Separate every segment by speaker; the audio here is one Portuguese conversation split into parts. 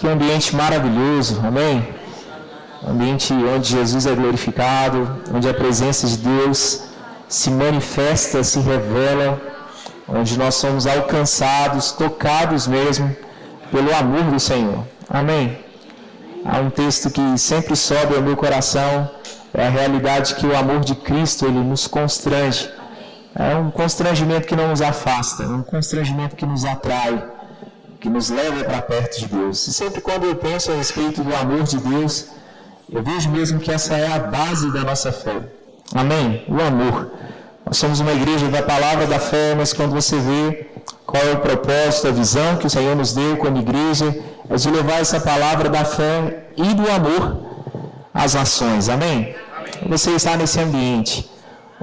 Speaker 1: Que ambiente maravilhoso, amém? Ambiente onde Jesus é glorificado, onde a presença de Deus se manifesta, se revela, onde nós somos alcançados, tocados mesmo pelo amor do Senhor. Amém? Há um texto que sempre sobe ao meu coração, é a realidade que o amor de Cristo, ele nos constrange. É um constrangimento que não nos afasta, é um constrangimento que nos atrai, que nos leva para perto de Deus. E sempre quando eu penso a respeito do amor de Deus, eu vejo mesmo que essa é a base da nossa fé. Amém? O amor. Nós somos uma igreja da palavra da fé, mas quando você vê qual é o propósito, a visão que o Senhor nos deu como igreja, é de levar essa palavra da fé e do amor às ações. Amém? Você está nesse ambiente,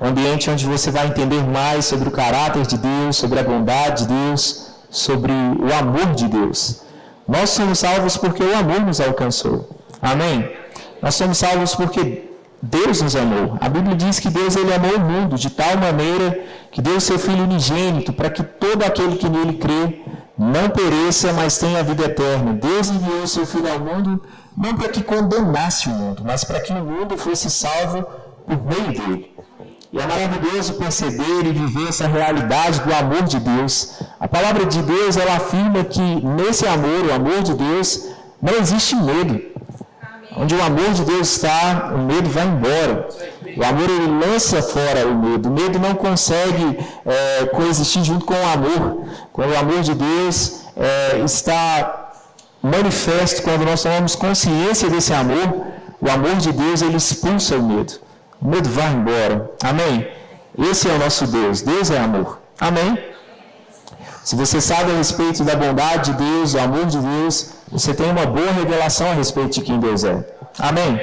Speaker 1: um ambiente onde você vai entender mais sobre o caráter de Deus, sobre a bondade de Deus, sobre o amor de Deus. Nós somos salvos porque o amor nos alcançou. Amém? Nós somos salvos porque Deus nos amou. A Bíblia diz que Deus ele amou o mundo de tal maneira que deu o seu Filho unigênito para que todo aquele que nele crê não pereça, mas tenha a vida eterna. Deus enviou o seu Filho ao mundo não para que condenasse o mundo, mas para que o mundo fosse salvo por meio dele. E é maravilhoso perceber e viver essa realidade do amor de Deus. A palavra de Deus, ela afirma que nesse amor, o amor de Deus, não existe medo. Onde o amor de Deus está, o medo vai embora. O amor, ele lança fora o medo. O medo não consegue coexistir junto com o amor. Quando o amor de Deus está manifesto, quando nós tomamos consciência desse amor, o amor de Deus, ele expulsa o medo. O medo vai embora. Amém? Esse é o nosso Deus. Deus é amor. Amém? Se você sabe a respeito da bondade de Deus, do amor de Deus, você tem uma boa revelação a respeito de quem Deus é. Amém?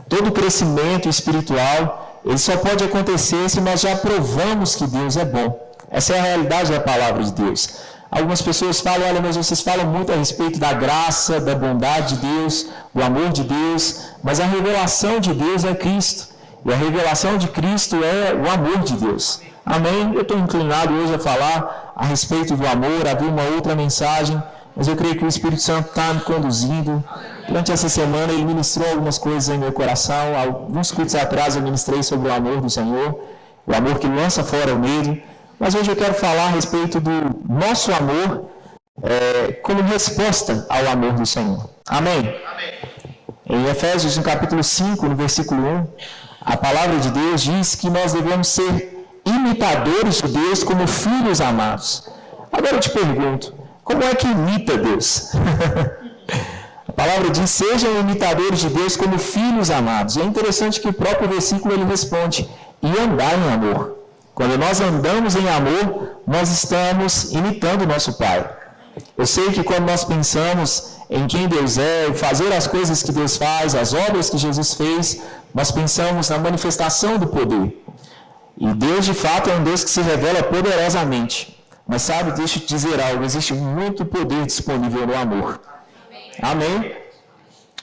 Speaker 1: Todo crescimento espiritual, ele só pode acontecer se nós já provamos que Deus é bom. Essa é a realidade da palavra de Deus. Algumas pessoas falam, olha, mas vocês falam muito a respeito da graça, da bondade de Deus, do amor de Deus, mas a revelação de Deus é Cristo. E a revelação de Cristo é o amor de Deus. Amém? Eu estou inclinado hoje a falar a respeito do amor, havia uma outra mensagem, mas eu creio que o Espírito Santo está me conduzindo. Durante essa semana ele ministrou algumas coisas em meu coração. Alguns cultos atrás eu ministrei sobre o amor do Senhor, o amor que lança fora o medo. Mas hoje eu quero falar a respeito do nosso amor como resposta ao amor do Senhor. Amém? Em Efésios, no capítulo 5, no versículo 1, a palavra de Deus diz que nós devemos ser imitadores de Deus como filhos amados. Agora eu te pergunto, como é que imita Deus? A palavra diz, sejam imitadores de Deus como filhos amados. E é interessante que o próprio versículo ele responde, e andar em amor. Quando nós andamos em amor, nós estamos imitando o nosso Pai. Eu sei que quando nós pensamos em quem Deus é, fazer as coisas que Deus faz, as obras que Jesus fez, nós pensamos na manifestação do poder. E Deus, de fato, é um Deus que se revela poderosamente. Mas sabe, deixa eu te dizer algo, existe muito poder disponível no amor. Amém?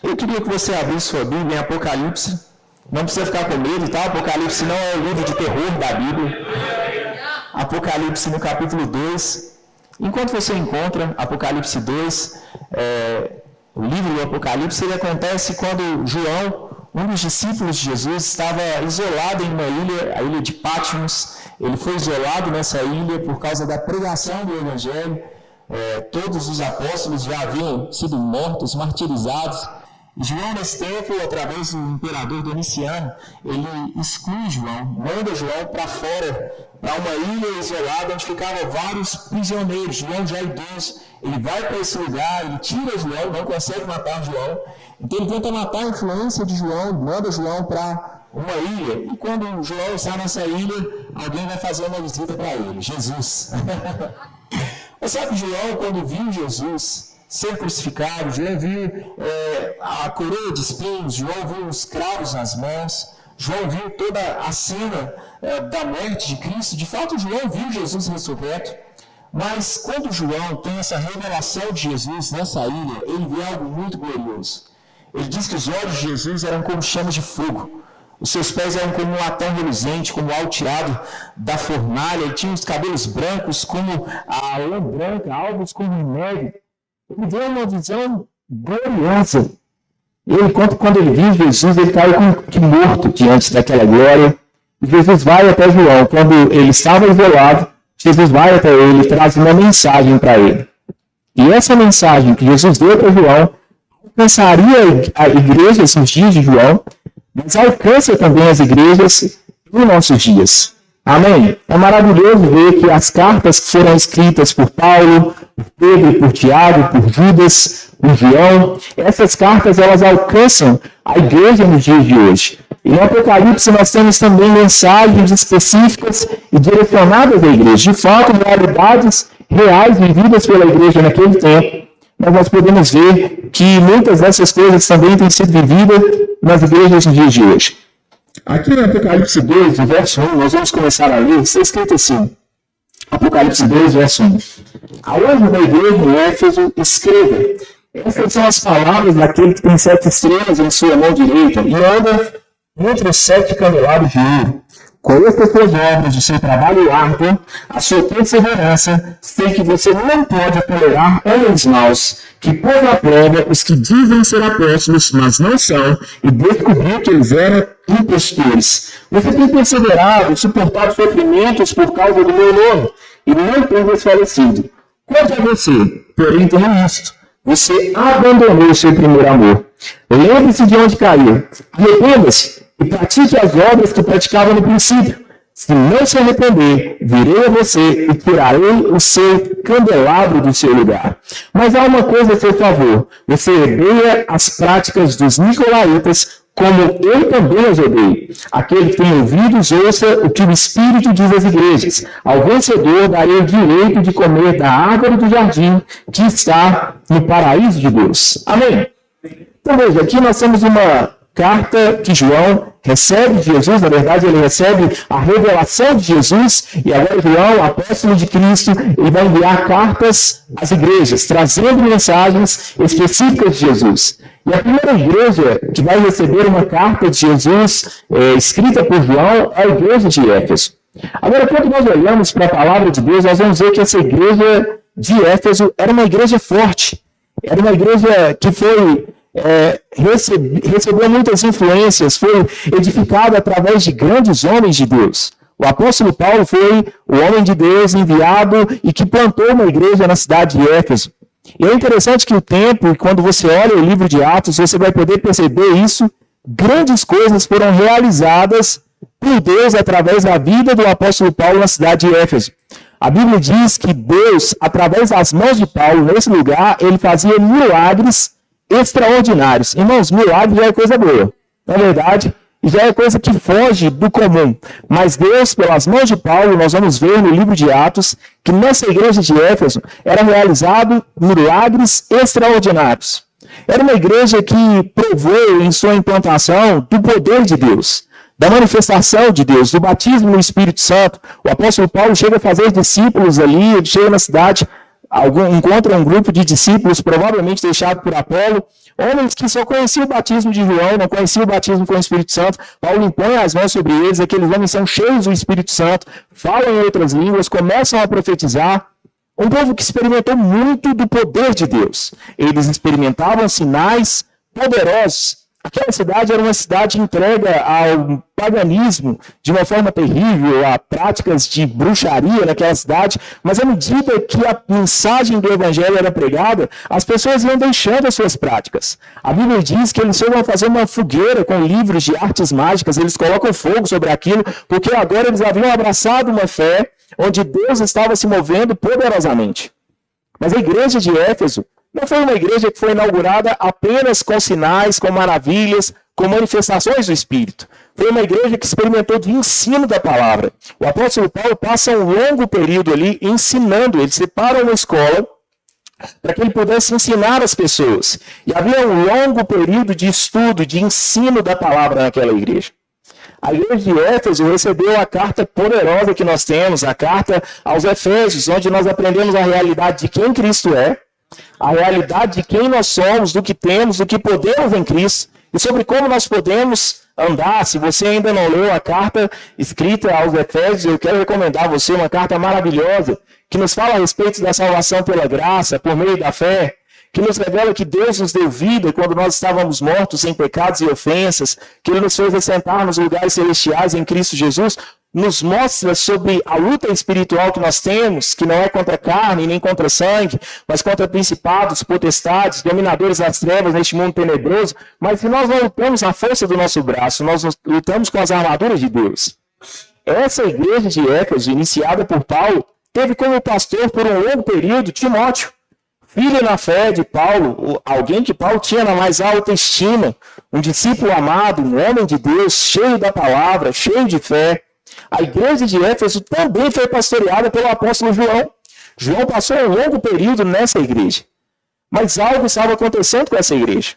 Speaker 1: Eu queria que você abrisse sua Bíblia em Apocalipse. Não precisa ficar com medo, tá? Apocalipse não é o livro de terror da Bíblia. Apocalipse no capítulo 2. Enquanto você encontra Apocalipse 2, o livro do Apocalipse, ele acontece quando João, um dos discípulos de Jesus, estava isolado em uma ilha, a ilha de Patmos. Ele foi isolado nessa ilha por causa da pregação do Evangelho. Todos os apóstolos já haviam sido mortos, martirizados. E João, nesse tempo, através do imperador Domiciano, ele exclui João, manda João para fora, para uma ilha isolada onde ficavam vários prisioneiros. João já idoso, ele vai para esse lugar, ele tira João, não consegue matar João. Então ele tenta matar a influência de João, manda João para uma ilha. E quando João está nessa ilha, alguém vai fazer uma visita para ele, Jesus. Mas sabe, João, quando viu Jesus ser crucificado, João viu a coroa de espinhos, João viu os cravos nas mãos, João viu toda a cena da morte de Cristo. De fato, João viu Jesus ressurreto. Mas quando João tem essa revelação de Jesus nessa ilha, ele vê algo muito glorioso. Ele diz que os olhos de Jesus eram como chamas de fogo. Os seus pés eram como um latão reluzente, como algo tirado da fornalha. Ele tinha os cabelos brancos como a lã branca, alvos como neve. Ele vê uma visão
Speaker 2: gloriosa. Ele conta que quando ele viu Jesus, ele caiu como que morto diante daquela glória. E Jesus vai até João. Quando ele estava isolado, Jesus vai até ele e traz uma mensagem para ele. E essa mensagem que Jesus deu para João alcançaria a igreja nos dias de João, mas alcança também as igrejas nos nossos dias. Amém? É maravilhoso ver que as cartas que foram escritas por Paulo, por Pedro, por Tiago, por Judas, por João, essas cartas elas alcançam a igreja nos dias de hoje. E no Apocalipse nós temos também mensagens específicas e direcionadas à igreja. De fato, realidades reais vividas pela igreja naquele tempo, mas nós podemos ver que muitas dessas coisas também têm sido vividas nas igrejas nos dias de hoje. Aqui no Apocalipse 2, verso 1, nós vamos começar a ler, está escrito assim, Apocalipse 2, verso 1. A anjo da igreja em Éfeso, escreva. Essas são as palavras daquele que tem 7 estrelas em sua mão direita e anda entre os 7 candelabros de ouro. Conheça as suas obras, o seu trabalho árduo, a sua perseverança, sei que você não pode tolerar homens maus, que põem à prova os que dizem ser apóstolos, mas não são, e descobriu que eles eram impostores. Você tem perseverado, suportado sofrimentos por causa do meu nome, e não tem desfalecido. Quanto a você, porém, tem isto: você abandonou o seu primeiro amor. Lembre-se de onde caiu, arrependa-se e pratique as obras que praticava no princípio. Se não se arrepender, virei a você e tirarei o seu candelabro do seu lugar. Mas há uma coisa a seu favor: você odeia as práticas dos nicolaítas, como eu também as odeio. Aquele que tem ouvidos, ouça o que o Espírito diz às igrejas. Ao vencedor darei o direito de comer da árvore do jardim que está no paraíso de Deus. Amém? Então veja, aqui nós temos uma carta que João recebe de Jesus. Na verdade, ele recebe a revelação de Jesus, e agora João, apóstolo de Cristo, ele vai enviar cartas às igrejas, trazendo mensagens específicas de Jesus. E a primeira igreja que vai receber uma carta de Jesus escrita por João é a igreja de Éfeso. Agora, quando nós olhamos para a palavra de Deus, nós vamos ver que essa igreja de Éfeso era uma igreja forte, era uma igreja que foi recebeu muitas influências, foi edificado através de grandes homens de Deus. O apóstolo Paulo foi o homem de Deus enviado e que plantou uma igreja na cidade de Éfeso. E é interessante que o tempo, quando você olha o livro de Atos, você vai poder perceber isso. Grandes coisas foram realizadas por Deus através da vida do apóstolo Paulo na cidade de Éfeso. A Bíblia diz que Deus, através das mãos de Paulo, nesse lugar, ele fazia milagres extraordinários. Irmãos, milagre já é coisa boa, na verdade, já é coisa que foge do comum. Mas Deus, pelas mãos de Paulo, nós vamos ver no livro de Atos, que nessa igreja de Éfeso era realizado milagres extraordinários. Era uma igreja que provou em sua implantação do poder de Deus, da manifestação de Deus, do batismo no Espírito Santo. O apóstolo Paulo chega a fazer discípulos ali, ele chega na cidade, encontra um grupo de discípulos, provavelmente deixado por Apolo, homens que só conheciam o batismo de João, não conheciam o batismo com o Espírito Santo. Paulo impõe as mãos sobre eles, aqueles homens são cheios do Espírito Santo, falam em outras línguas, começam a profetizar. Um povo que experimentou muito do poder de Deus. Eles experimentavam sinais poderosos. Aquela cidade era uma cidade entregue ao paganismo de uma forma terrível, a práticas de bruxaria naquela cidade, mas à medida que a mensagem do evangelho era pregada, as pessoas iam deixando as suas práticas. A Bíblia diz que eles chegam a fazer uma fogueira com livros de artes mágicas, eles colocam fogo sobre aquilo, porque agora eles haviam abraçado uma fé onde Deus estava se movendo poderosamente. Mas a igreja de Éfeso não foi uma igreja que foi inaugurada apenas com sinais, com maravilhas, com manifestações do Espírito. Foi uma igreja que experimentou de ensino da palavra. O apóstolo Paulo passa um longo período ali ensinando. Ele separa uma escola para que ele pudesse ensinar as pessoas. E havia um longo período de estudo, de ensino da palavra naquela igreja. A igreja de Éfeso recebeu a carta poderosa que nós temos, a carta aos Efésios, onde nós aprendemos a realidade de quem Cristo é, a realidade de quem nós somos, do que temos, do que podemos em Cristo, e sobre como nós podemos andar. Se você ainda não leu a carta escrita aos Efésios, eu quero recomendar a você uma carta maravilhosa, que nos fala a respeito da salvação pela graça, por meio da fé, que nos revela que Deus nos deu vida quando nós estávamos mortos em pecados e ofensas, que Ele nos fez assentar nos lugares celestiais em Cristo Jesus, nos mostra sobre a luta espiritual que nós temos, que não é contra carne nem contra sangue, mas contra principados, potestades, dominadores das trevas neste mundo tenebroso, mas que nós não lutamos na força do nosso braço, nós lutamos com as armaduras de Deus. Essa igreja de Éfeso, iniciada por Paulo, teve como pastor por um longo período Timóteo, filho na fé de Paulo, alguém que Paulo tinha na mais alta estima, um discípulo amado, um homem de Deus, cheio da palavra, cheio de fé. A igreja de Éfeso também foi pastoreada pelo apóstolo João. João passou um longo período nessa igreja. Mas algo estava acontecendo com essa igreja.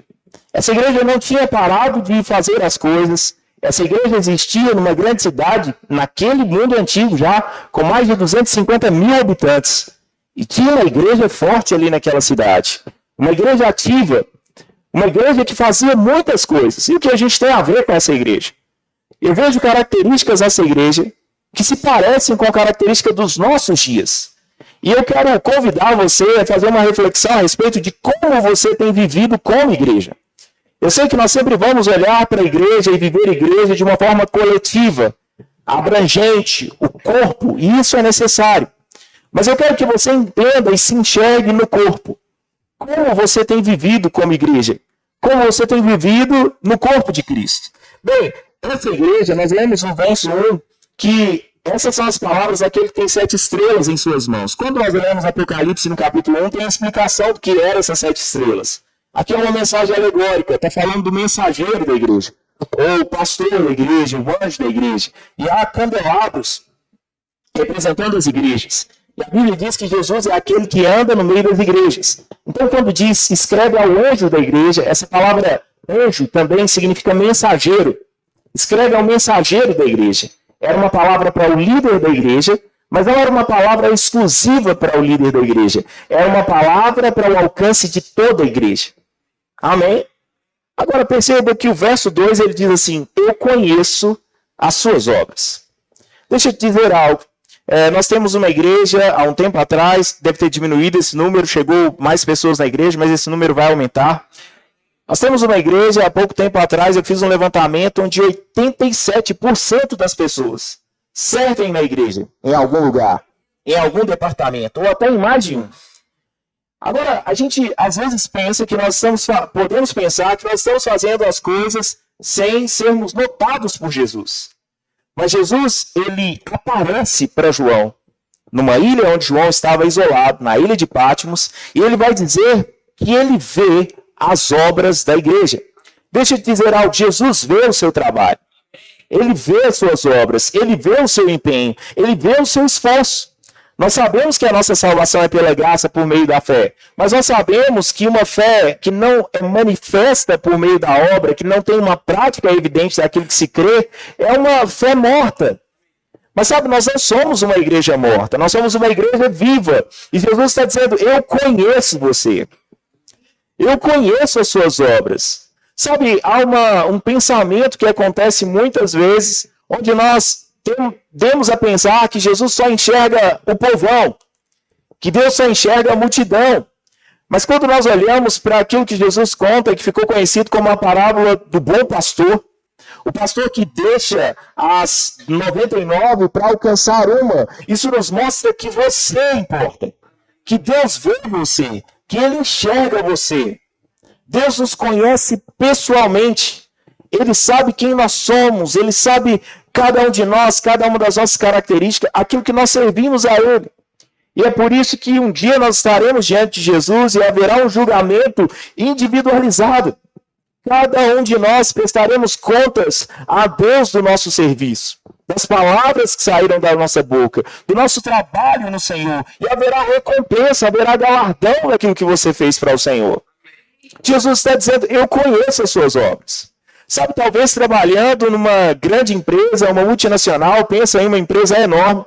Speaker 2: Essa igreja não tinha parado de fazer as coisas. Essa igreja existia numa grande cidade, naquele mundo antigo já, com mais de 250 mil habitantes. E tinha uma igreja forte ali naquela cidade. Uma igreja ativa. Uma igreja que fazia muitas coisas. E o que a gente tem a ver com essa igreja? Eu vejo características dessa igreja que se parecem com a característica dos nossos dias. E eu quero convidar você a fazer uma reflexão a respeito de como você tem vivido como igreja. Eu sei que nós sempre vamos olhar para a igreja e viver a igreja de uma forma coletiva, abrangente, o corpo, e isso é necessário. Mas eu quero que você entenda e se enxergue no corpo. Como você tem vivido como igreja? Como você tem vivido no corpo de Cristo? Bem, essa igreja, nós lemos no verso 1 que essas são as palavras daquele que tem 7 estrelas em suas mãos. Quando nós lemos Apocalipse no capítulo 1, tem a explicação do que eram essas 7 estrelas. Aqui é uma mensagem alegórica, está falando do mensageiro da igreja, ou o pastor da igreja, o anjo da igreja. E há candelabros representando as igrejas. E a Bíblia diz que Jesus é aquele que anda no meio das igrejas. Então, quando diz escreve ao anjo da igreja, essa palavra anjo também significa mensageiro. Escreve ao mensageiro da igreja. Era uma palavra para o líder da igreja, mas não era uma palavra exclusiva para o líder da igreja. Era uma palavra para o alcance de toda a igreja. Amém? Agora perceba que o verso 2 ele diz assim: eu conheço as suas obras. Deixa eu te dizer algo. Nós temos uma igreja, há um tempo atrás, deve ter diminuído esse número, chegou mais pessoas na igreja, mas esse número vai aumentar. Nós temos uma igreja, há pouco tempo atrás eu fiz um levantamento onde 87% das pessoas servem na igreja, em algum lugar, em algum departamento, ou até em mais de um. Agora, a gente às vezes pensa que podemos pensar que nós estamos fazendo as coisas sem sermos notados por Jesus. Mas Jesus, ele aparece para João, numa ilha onde João estava isolado, na ilha de Patmos, e ele vai dizer que ele vê as obras da igreja. Deixa eu te dizer algo, Jesus vê o seu trabalho, ele vê as suas obras, ele vê o seu empenho, ele vê o seu esforço. Nós sabemos que a nossa salvação é pela graça por meio da fé, mas nós sabemos que uma fé que não é manifesta por meio da obra, que não tem uma prática evidente daquilo que se crê, é uma fé morta. Mas sabe, nós não somos uma igreja morta, nós somos uma igreja viva. E Jesus está dizendo, eu conheço você. Eu conheço as suas obras. Sabe, há um pensamento que acontece muitas vezes, onde nós tendemos a pensar que Jesus só enxerga o povão, que Deus só enxerga a multidão. Mas quando nós olhamos para aquilo que Jesus conta, que ficou conhecido como a parábola do bom pastor, o pastor que deixa as 99 para alcançar uma, isso nos mostra que você importa, que Deus vê você, que Ele enxerga você. Deus nos conhece pessoalmente. Ele sabe quem nós somos. Ele sabe cada um de nós, cada uma das nossas características, aquilo que nós servimos a Ele. E é por isso que um dia nós estaremos diante de Jesus e haverá um julgamento individualizado. Cada um de nós prestaremos contas a Deus do nosso serviço, das palavras que saíram da nossa boca, do nosso trabalho no Senhor. E haverá recompensa, haverá galardão daquilo que você fez para o Senhor. Jesus está dizendo, eu conheço as suas obras. Sabe, talvez trabalhando numa grande empresa, uma multinacional, pensa em uma empresa enorme.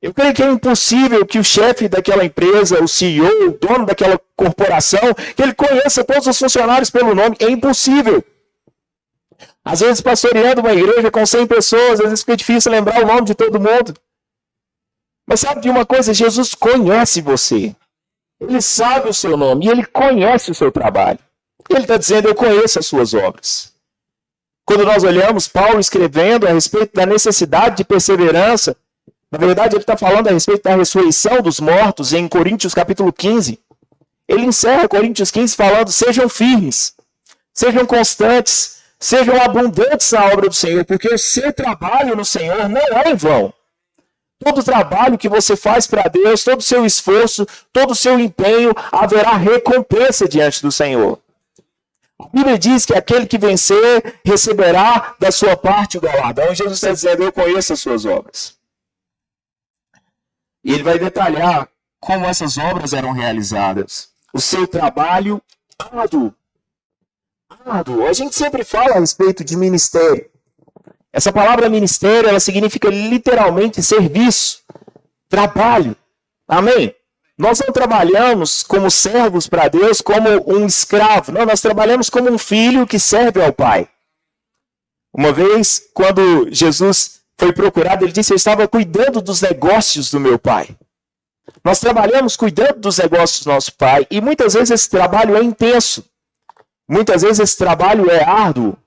Speaker 2: Eu creio que é impossível que o chefe daquela empresa, o CEO, o dono daquela corporação, que ele conheça todos os funcionários pelo nome. É impossível. Às vezes, pastoreando uma igreja com 100 pessoas, às vezes fica difícil lembrar o nome de todo mundo. Mas sabe de uma coisa? Jesus conhece você. Ele sabe o seu nome e ele conhece o seu trabalho. Ele está dizendo, eu conheço as suas obras. Quando nós olhamos Paulo escrevendo a respeito da necessidade de perseverança, na verdade ele está falando a respeito da ressurreição dos mortos em Coríntios capítulo 15. Ele encerra Coríntios 15 falando, sejam firmes, sejam constantes, sejam abundantes na obra do Senhor, porque o seu trabalho no Senhor não é em vão. Todo o trabalho que você faz para Deus, todo o seu esforço, todo o seu empenho, haverá recompensa diante do Senhor. A Bíblia diz que aquele que vencer receberá da sua parte o galardão. E Jesus está dizendo, eu conheço as suas obras. E ele vai detalhar como essas obras eram realizadas. O seu trabalho árduo. A gente sempre fala a respeito de ministério. Essa palavra ministério, ela significa literalmente serviço, trabalho. Amém? Nós não trabalhamos como servos para Deus, como um escravo. Não, nós trabalhamos como um filho que serve ao Pai. Uma vez, quando Jesus foi procurado, ele disse, eu estava cuidando dos negócios do meu Pai. Nós trabalhamos cuidando dos negócios do nosso Pai. E muitas vezes esse trabalho é intenso. Muitas vezes esse trabalho é árduo.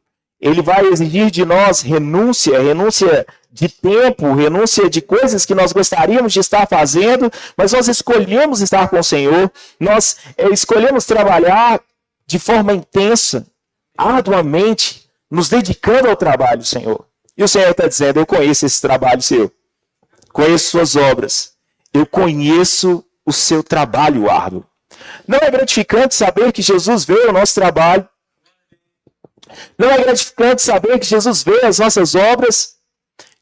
Speaker 2: Ele vai exigir de nós renúncia de tempo, renúncia de coisas que nós gostaríamos de estar fazendo, mas nós escolhemos estar com o Senhor, nós escolhemos trabalhar de forma intensa, arduamente, nos dedicando ao trabalho do Senhor. E o Senhor está dizendo, eu conheço esse trabalho seu, conheço suas obras, eu conheço o seu trabalho árduo. Não é gratificante saber que Jesus vê o nosso trabalho? Não é gratificante saber que Jesus vê as nossas obras?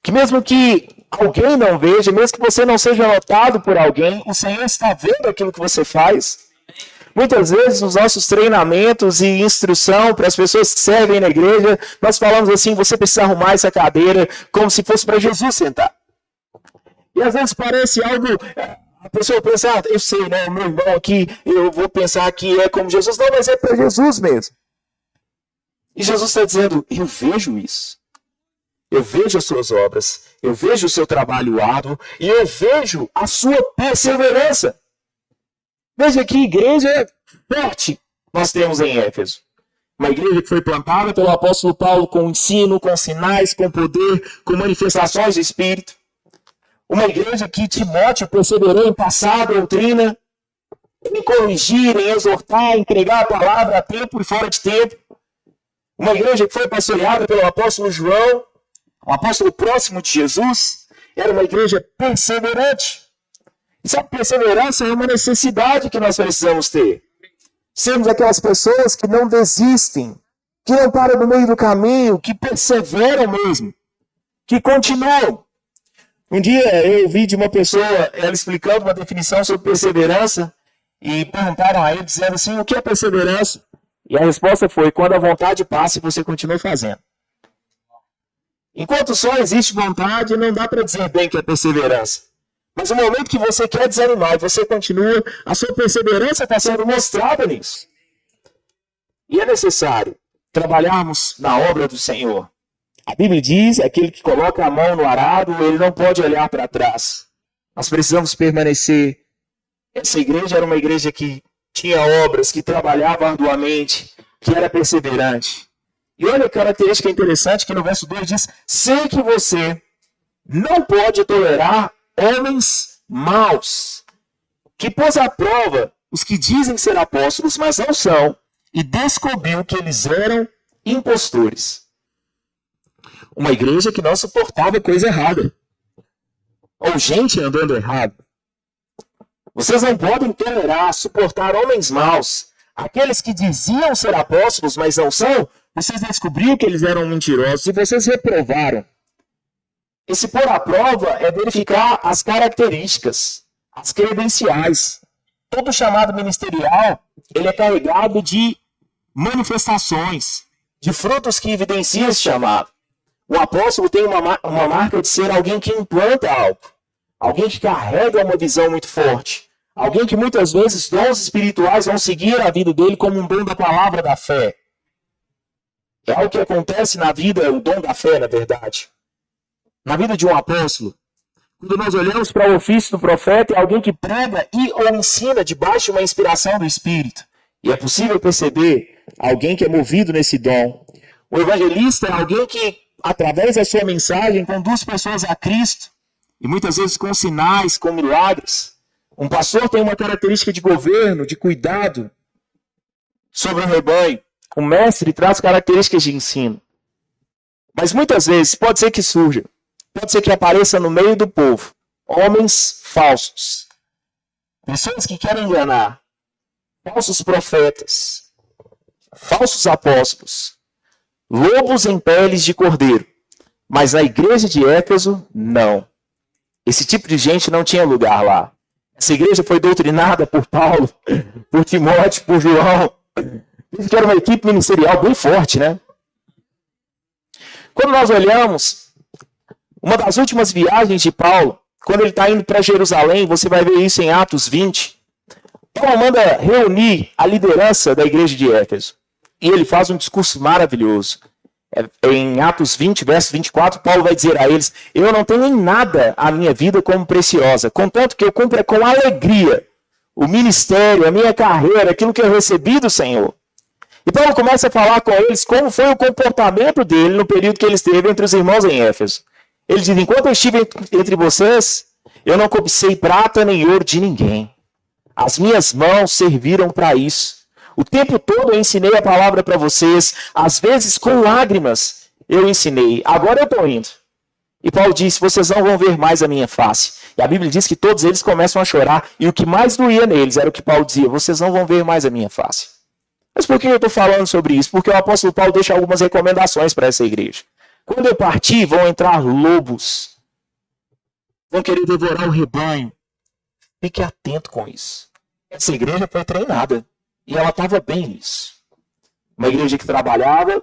Speaker 2: Que mesmo que alguém não veja, mesmo que você não seja notado por alguém, o Senhor está vendo aquilo que você faz. Muitas vezes nos nossos treinamentos e instrução para as pessoas que servem na igreja, nós falamos assim, você precisa arrumar essa cadeira como se fosse para Jesus sentar. E às vezes parece algo... A pessoa pensa, eu sei, né, meu irmão aqui, eu vou pensar que é como Jesus. Não, mas é para Jesus mesmo. E Jesus está dizendo, eu vejo isso. Eu vejo as suas obras, eu vejo o seu trabalho árduo e eu vejo a sua perseverança. Veja que igreja forte nós temos em Éfeso. Uma igreja que foi plantada pelo apóstolo Paulo com ensino, com sinais, com poder, com manifestações do Espírito. Uma igreja que Timóteo perseverou em passar a doutrina, em corrigir, em exortar, em entregar a palavra a tempo e fora de tempo. Uma igreja que foi pastoreada pelo apóstolo João, um apóstolo próximo de Jesus, era uma igreja perseverante. E sabe, perseverança é uma necessidade que nós precisamos ter. Sermos aquelas pessoas que não desistem, que não param no meio do caminho, que perseveram mesmo, que continuam. Um dia eu ouvi de uma pessoa, ela explicando uma definição sobre perseverança, e perguntaram a ele, dizendo assim, o que é perseverança? E a resposta foi, quando a vontade passa e você continua fazendo. Enquanto só existe vontade, não dá para dizer bem que é perseverança. Mas no momento que você quer desanimar e você continua, a sua perseverança está sendo mostrada nisso. E é necessário trabalharmos na obra do Senhor. A Bíblia diz, aquele que coloca a mão no arado, ele não pode olhar para trás. Nós precisamos permanecer. Essa igreja era uma igreja que tinha obras, que trabalhava arduamente, que era perseverante. E olha a característica interessante que no verso 2 diz, sei que você não pode tolerar homens maus, que pôs à prova os que dizem ser apóstolos, mas não são, e descobriu que eles eram impostores. Uma igreja que não suportava coisa errada, ou gente andando errado. Vocês não podem tolerar, suportar homens maus, aqueles que diziam ser apóstolos, mas não são, vocês descobriram que eles eram mentirosos e vocês reprovaram. Esse pôr à prova é verificar as características, as credenciais. Todo chamado ministerial, ele é carregado de manifestações, de frutos que evidenciam esse chamado. O apóstolo tem uma marca de ser alguém que implanta algo, alguém que carrega uma visão muito forte, alguém que muitas vezes dons espirituais vão seguir a vida dele como um dom da palavra da fé. É algo que acontece na vida, o dom da fé, na verdade. Na vida de um apóstolo,
Speaker 1: Quando nós olhamos para o ofício do profeta, é alguém que prega e ou ensina debaixo de uma inspiração do Espírito. E é possível perceber alguém que é movido nesse dom. O evangelista é alguém que, através da sua mensagem, conduz pessoas a Cristo. E muitas vezes com sinais, com milagres. Um pastor tem uma característica de governo, de cuidado sobre o rebanho. O mestre traz características de ensino. Mas muitas vezes pode ser que surja, pode ser que apareça no meio do povo homens falsos. Pessoas que querem enganar. Falsos profetas. Falsos apóstolos. Lobos em peles de cordeiro. Mas na igreja de Éfeso, não. Esse tipo de gente não tinha lugar lá. Essa igreja foi doutrinada por Paulo, por Timóteo, por João. Isso que era uma equipe ministerial bem forte, né? Quando nós olhamos uma das últimas viagens de Paulo, quando ele está indo para Jerusalém, você vai ver isso em Atos 20. Paulo manda reunir a liderança da igreja de Éfeso. E ele faz um discurso maravilhoso. Em Atos 20, verso 24, Paulo vai dizer a eles: eu não tenho em nada a minha vida como preciosa, contanto que eu cumpra com alegria o ministério, a minha carreira, aquilo que eu recebi do Senhor. E Paulo começa a falar com eles como foi o comportamento dele no período que ele esteve entre os irmãos em Éfeso. Ele diz: enquanto eu estive entre vocês, eu não cobicei prata nem ouro de ninguém. As minhas mãos serviram para isso. O tempo todo eu ensinei a palavra para vocês, às vezes com lágrimas eu ensinei. Agora eu estou indo. E Paulo disse: vocês não vão ver mais a minha face. E a Bíblia diz que todos eles começam a chorar. E o que mais doía neles era o que Paulo dizia: vocês não vão ver mais a minha face. Mas por que eu estou falando sobre isso? Porque o apóstolo Paulo deixa algumas recomendações para essa igreja. Quando eu partir, vão entrar lobos. Vão querer devorar o rebanho. Fique atento com isso. Essa igreja foi treinada. E ela estava bem nisso. Uma igreja que trabalhava,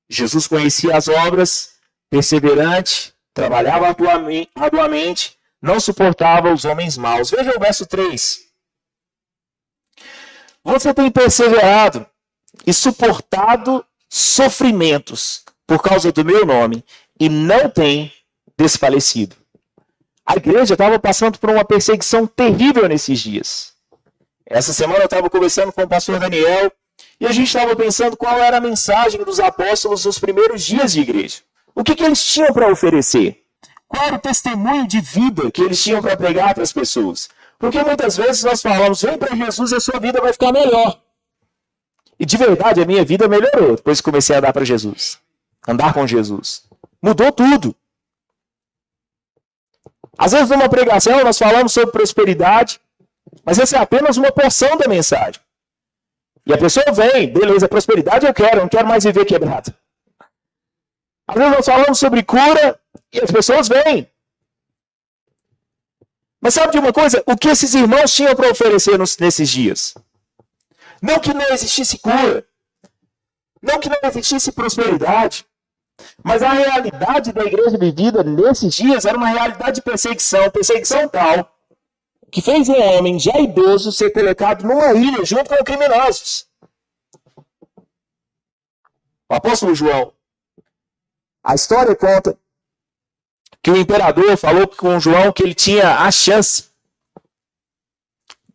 Speaker 1: Jesus conhecia as obras, perseverante, trabalhava arduamente, não suportava os homens maus. Veja o verso 3. Você tem perseverado e suportado sofrimentos por causa do meu nome e não tem desfalecido. A igreja estava passando por uma perseguição terrível nesses dias. Essa semana eu estava conversando com o pastor Daniel e a gente estava pensando qual era a mensagem dos apóstolos nos primeiros dias de igreja. O que eles tinham para oferecer? Qual era o testemunho de vida que eles tinham para pregar para as pessoas? Porque muitas vezes nós falamos: vem para Jesus e a sua vida vai ficar melhor. E de verdade a minha vida melhorou depois que comecei a dar para Jesus. Andar com Jesus. Mudou tudo. Às vezes numa pregação nós falamos sobre prosperidade, mas essa é apenas uma porção da mensagem. E a pessoa vem: beleza, prosperidade eu não quero mais viver quebrado. Às vezes nós falamos sobre cura e as pessoas vêm. Mas sabe de uma coisa? O que esses irmãos tinham para oferecer nesses dias? Não que não existisse cura, não que não existisse prosperidade, mas a realidade da igreja vivida nesses dias era uma realidade de perseguição tal, que fez um homem já idoso ser colocado numa ilha junto com criminosos. O apóstolo João, a história conta que o imperador falou com João que ele tinha a chance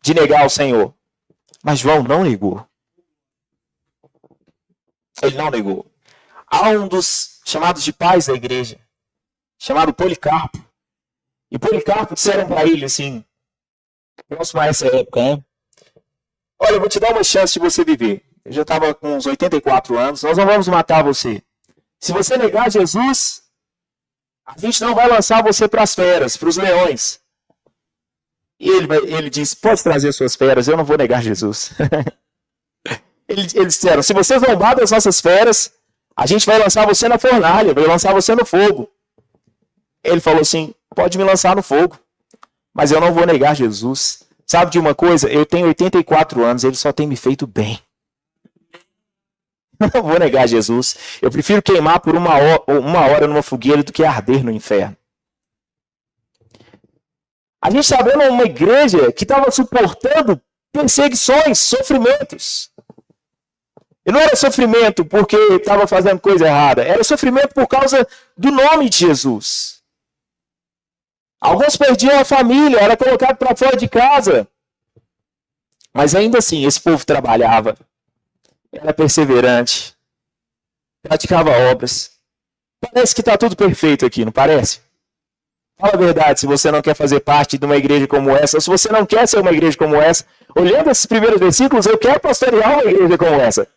Speaker 1: de negar o Senhor. Mas João não negou. Ele não negou. Há um dos chamados de pais da igreja, chamado Policarpo. E Policarpo disseram para ele assim, próximo a essa época, né? Olha, eu vou te dar uma chance de você viver. Eu já estava com uns 84 anos, nós não vamos matar você. Se você negar Jesus, a gente não vai lançar você para as feras, para os leões. E ele disse: pode trazer suas feras, eu não vou negar Jesus. Eles disseram: se você zombar das nossas feras, a gente vai lançar você na fornalha, vai lançar você no fogo. Ele falou assim: pode me lançar no fogo, mas eu não vou negar Jesus. Sabe de uma coisa? Eu tenho 84 anos, ele só tem me feito bem. Não vou negar Jesus. Eu prefiro queimar por uma hora numa fogueira do que arder no inferno. A gente está vendo uma igreja que estava suportando perseguições, sofrimentos. E não era sofrimento porque estava fazendo coisa errada. Era sofrimento por causa do nome de Jesus. Alguns perdiam a família, era colocado para fora de casa. Mas ainda assim, esse povo trabalhava, era perseverante, praticava obras. Parece que está tudo perfeito aqui, não parece? Fala a verdade, se você não quer fazer parte de uma igreja como essa, ou se você não quer ser uma igreja como essa, olhando esses primeiros versículos, eu quero pastorear uma igreja como essa.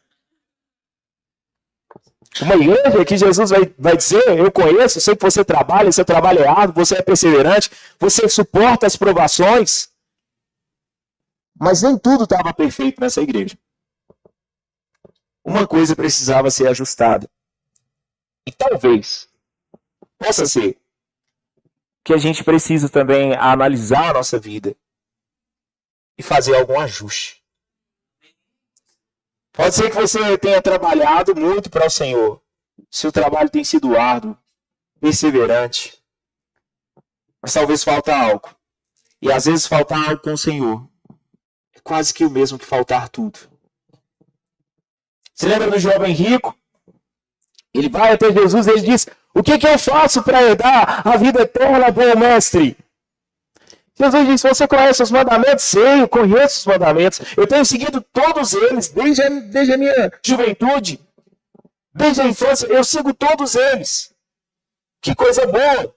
Speaker 1: Uma igreja que Jesus vai dizer, eu conheço, sei que você trabalha, seu trabalho é árduo, você é perseverante, você suporta as provações. Mas nem tudo estava perfeito nessa igreja. Uma coisa precisava ser ajustada. E talvez possa ser que a gente precisa também analisar a nossa vida e fazer algum ajuste. Pode ser que você tenha trabalhado muito para o Senhor. Seu trabalho tem sido árduo, perseverante. Mas talvez falta algo. E às vezes faltar algo com o Senhor é quase que o mesmo que faltar tudo. Você lembra do jovem rico? Ele vai até Jesus e ele diz, o que eu faço para herdar a vida eterna, bom mestre? Jesus disse, você conhece os mandamentos? Sei, eu conheço os mandamentos. Eu tenho seguido todos eles, desde a minha juventude. Desde a infância, eu sigo todos eles. Que coisa boa.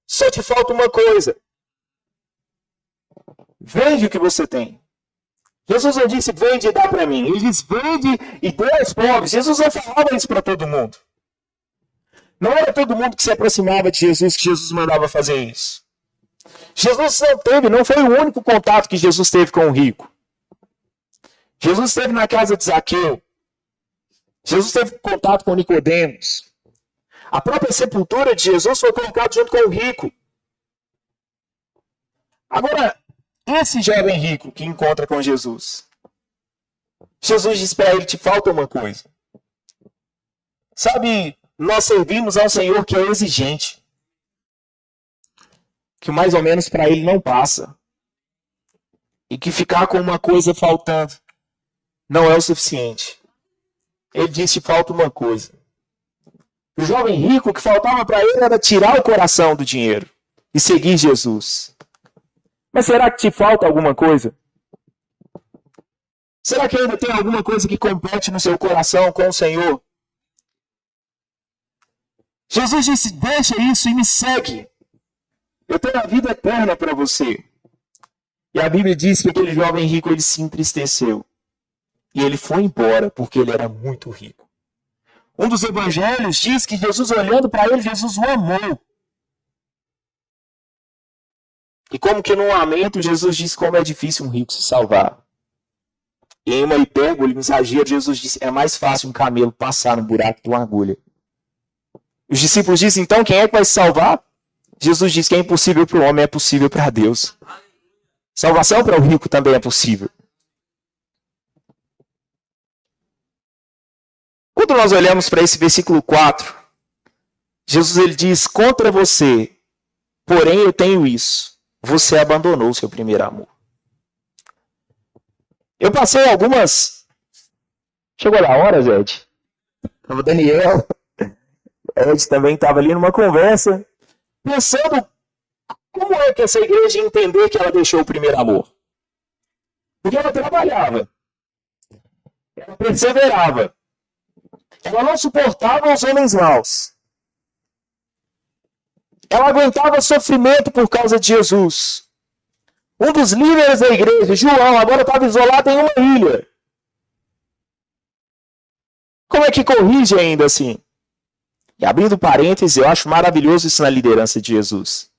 Speaker 1: Só te falta uma coisa. Vende o que você tem. Jesus não disse, vende e dá para mim. Ele disse, vende e dê aos pobres. Jesus não falava isso para todo mundo. Não era todo mundo que se aproximava de Jesus que Jesus mandava fazer isso. Jesus não foi o único contato que Jesus teve com o rico. Jesus esteve na casa de Zaqueu. Jesus teve contato com Nicodemos. A própria sepultura de Jesus foi colocada junto com o rico. Agora, esse jovem rico que encontra com Jesus, Jesus diz para ele, te falta uma coisa. Sabe, nós servimos ao Senhor que é exigente. Que mais ou menos para ele não passa. E que ficar com uma coisa faltando não é o suficiente. Ele disse, falta uma coisa. O jovem rico, o que faltava para ele era tirar o coração do dinheiro e seguir Jesus. Mas será que te falta alguma coisa? Será que ainda tem alguma coisa que compete no seu coração com o Senhor? Jesus disse, deixa isso e me segue. Eu tenho a vida eterna para você. E a Bíblia diz que aquele jovem rico, ele se entristeceu. E ele foi embora porque ele era muito rico. Um dos evangelhos diz que Jesus, olhando para ele, Jesus o amou. E como que num lamento, Jesus disse como é difícil um rico se salvar. E em uma hipérbole, um exagero, Jesus disse, é mais fácil um camelo passar no buraco de uma agulha. Os discípulos dizem, então, quem é que vai se salvar? Jesus diz que é impossível para o homem, é possível para Deus. Salvação para o rico também é possível. Quando nós olhamos para esse versículo 4, Jesus ele diz, contra você, porém eu tenho isso. Você abandonou o seu primeiro amor. Eu passei algumas... Chegou da hora, Zed? Estava o Daniel. Ed também estava ali numa conversa, pensando como é que essa igreja ia entender que ela deixou o primeiro amor. Porque ela trabalhava. Ela perseverava. Ela não suportava os homens maus. Ela aguentava sofrimento por causa de Jesus. Um dos líderes da igreja, João, agora estava isolado em uma ilha. Como é que corrige ainda assim? E abrindo parênteses, eu acho maravilhoso isso na liderança de Jesus.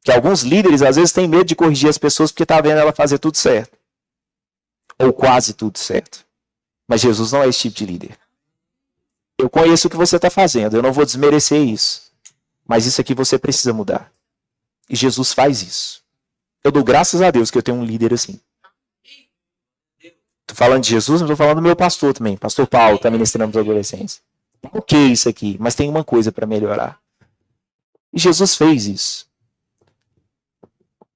Speaker 1: Que alguns líderes às vezes têm medo de corrigir as pessoas porque está vendo ela fazer tudo certo. Ou quase tudo certo. Mas Jesus não é esse tipo de líder. Eu conheço o que você está fazendo, eu não vou desmerecer isso. Mas isso aqui você precisa mudar. E Jesus faz isso. Eu dou graças a Deus que eu tenho um líder assim. Estou falando de Jesus, mas estou falando do meu pastor também. Pastor Paulo, está ministrando para os adolescentes. Ok isso aqui, mas tem uma coisa para melhorar. E Jesus fez isso.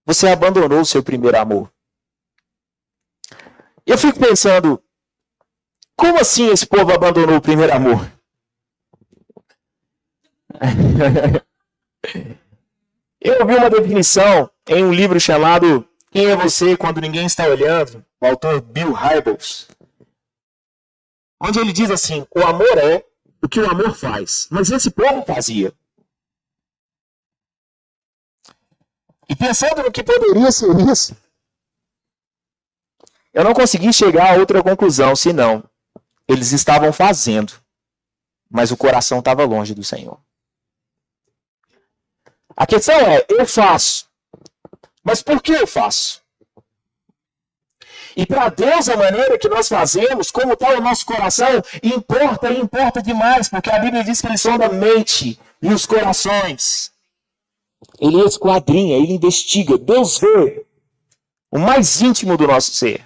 Speaker 1: Você abandonou o seu primeiro amor. Eu fico pensando, como assim esse povo abandonou o primeiro amor? Eu ouvi uma definição em um livro chamado Quem é Você Quando Ninguém Está Olhando, o autor Bill Hybels, onde ele diz assim: o amor é o que o amor faz, mas esse povo fazia. E pensando no que poderia ser isso, eu não consegui chegar a outra conclusão, senão eles estavam fazendo, mas o coração estava longe do Senhor. A questão é, eu faço, mas por que eu faço? E para Deus, a maneira que nós fazemos, como está o nosso coração, importa e importa demais, porque a Bíblia diz que ele sonda a mente e os corações. Ele esquadrinha, ele investiga. Deus vê o mais íntimo do nosso ser.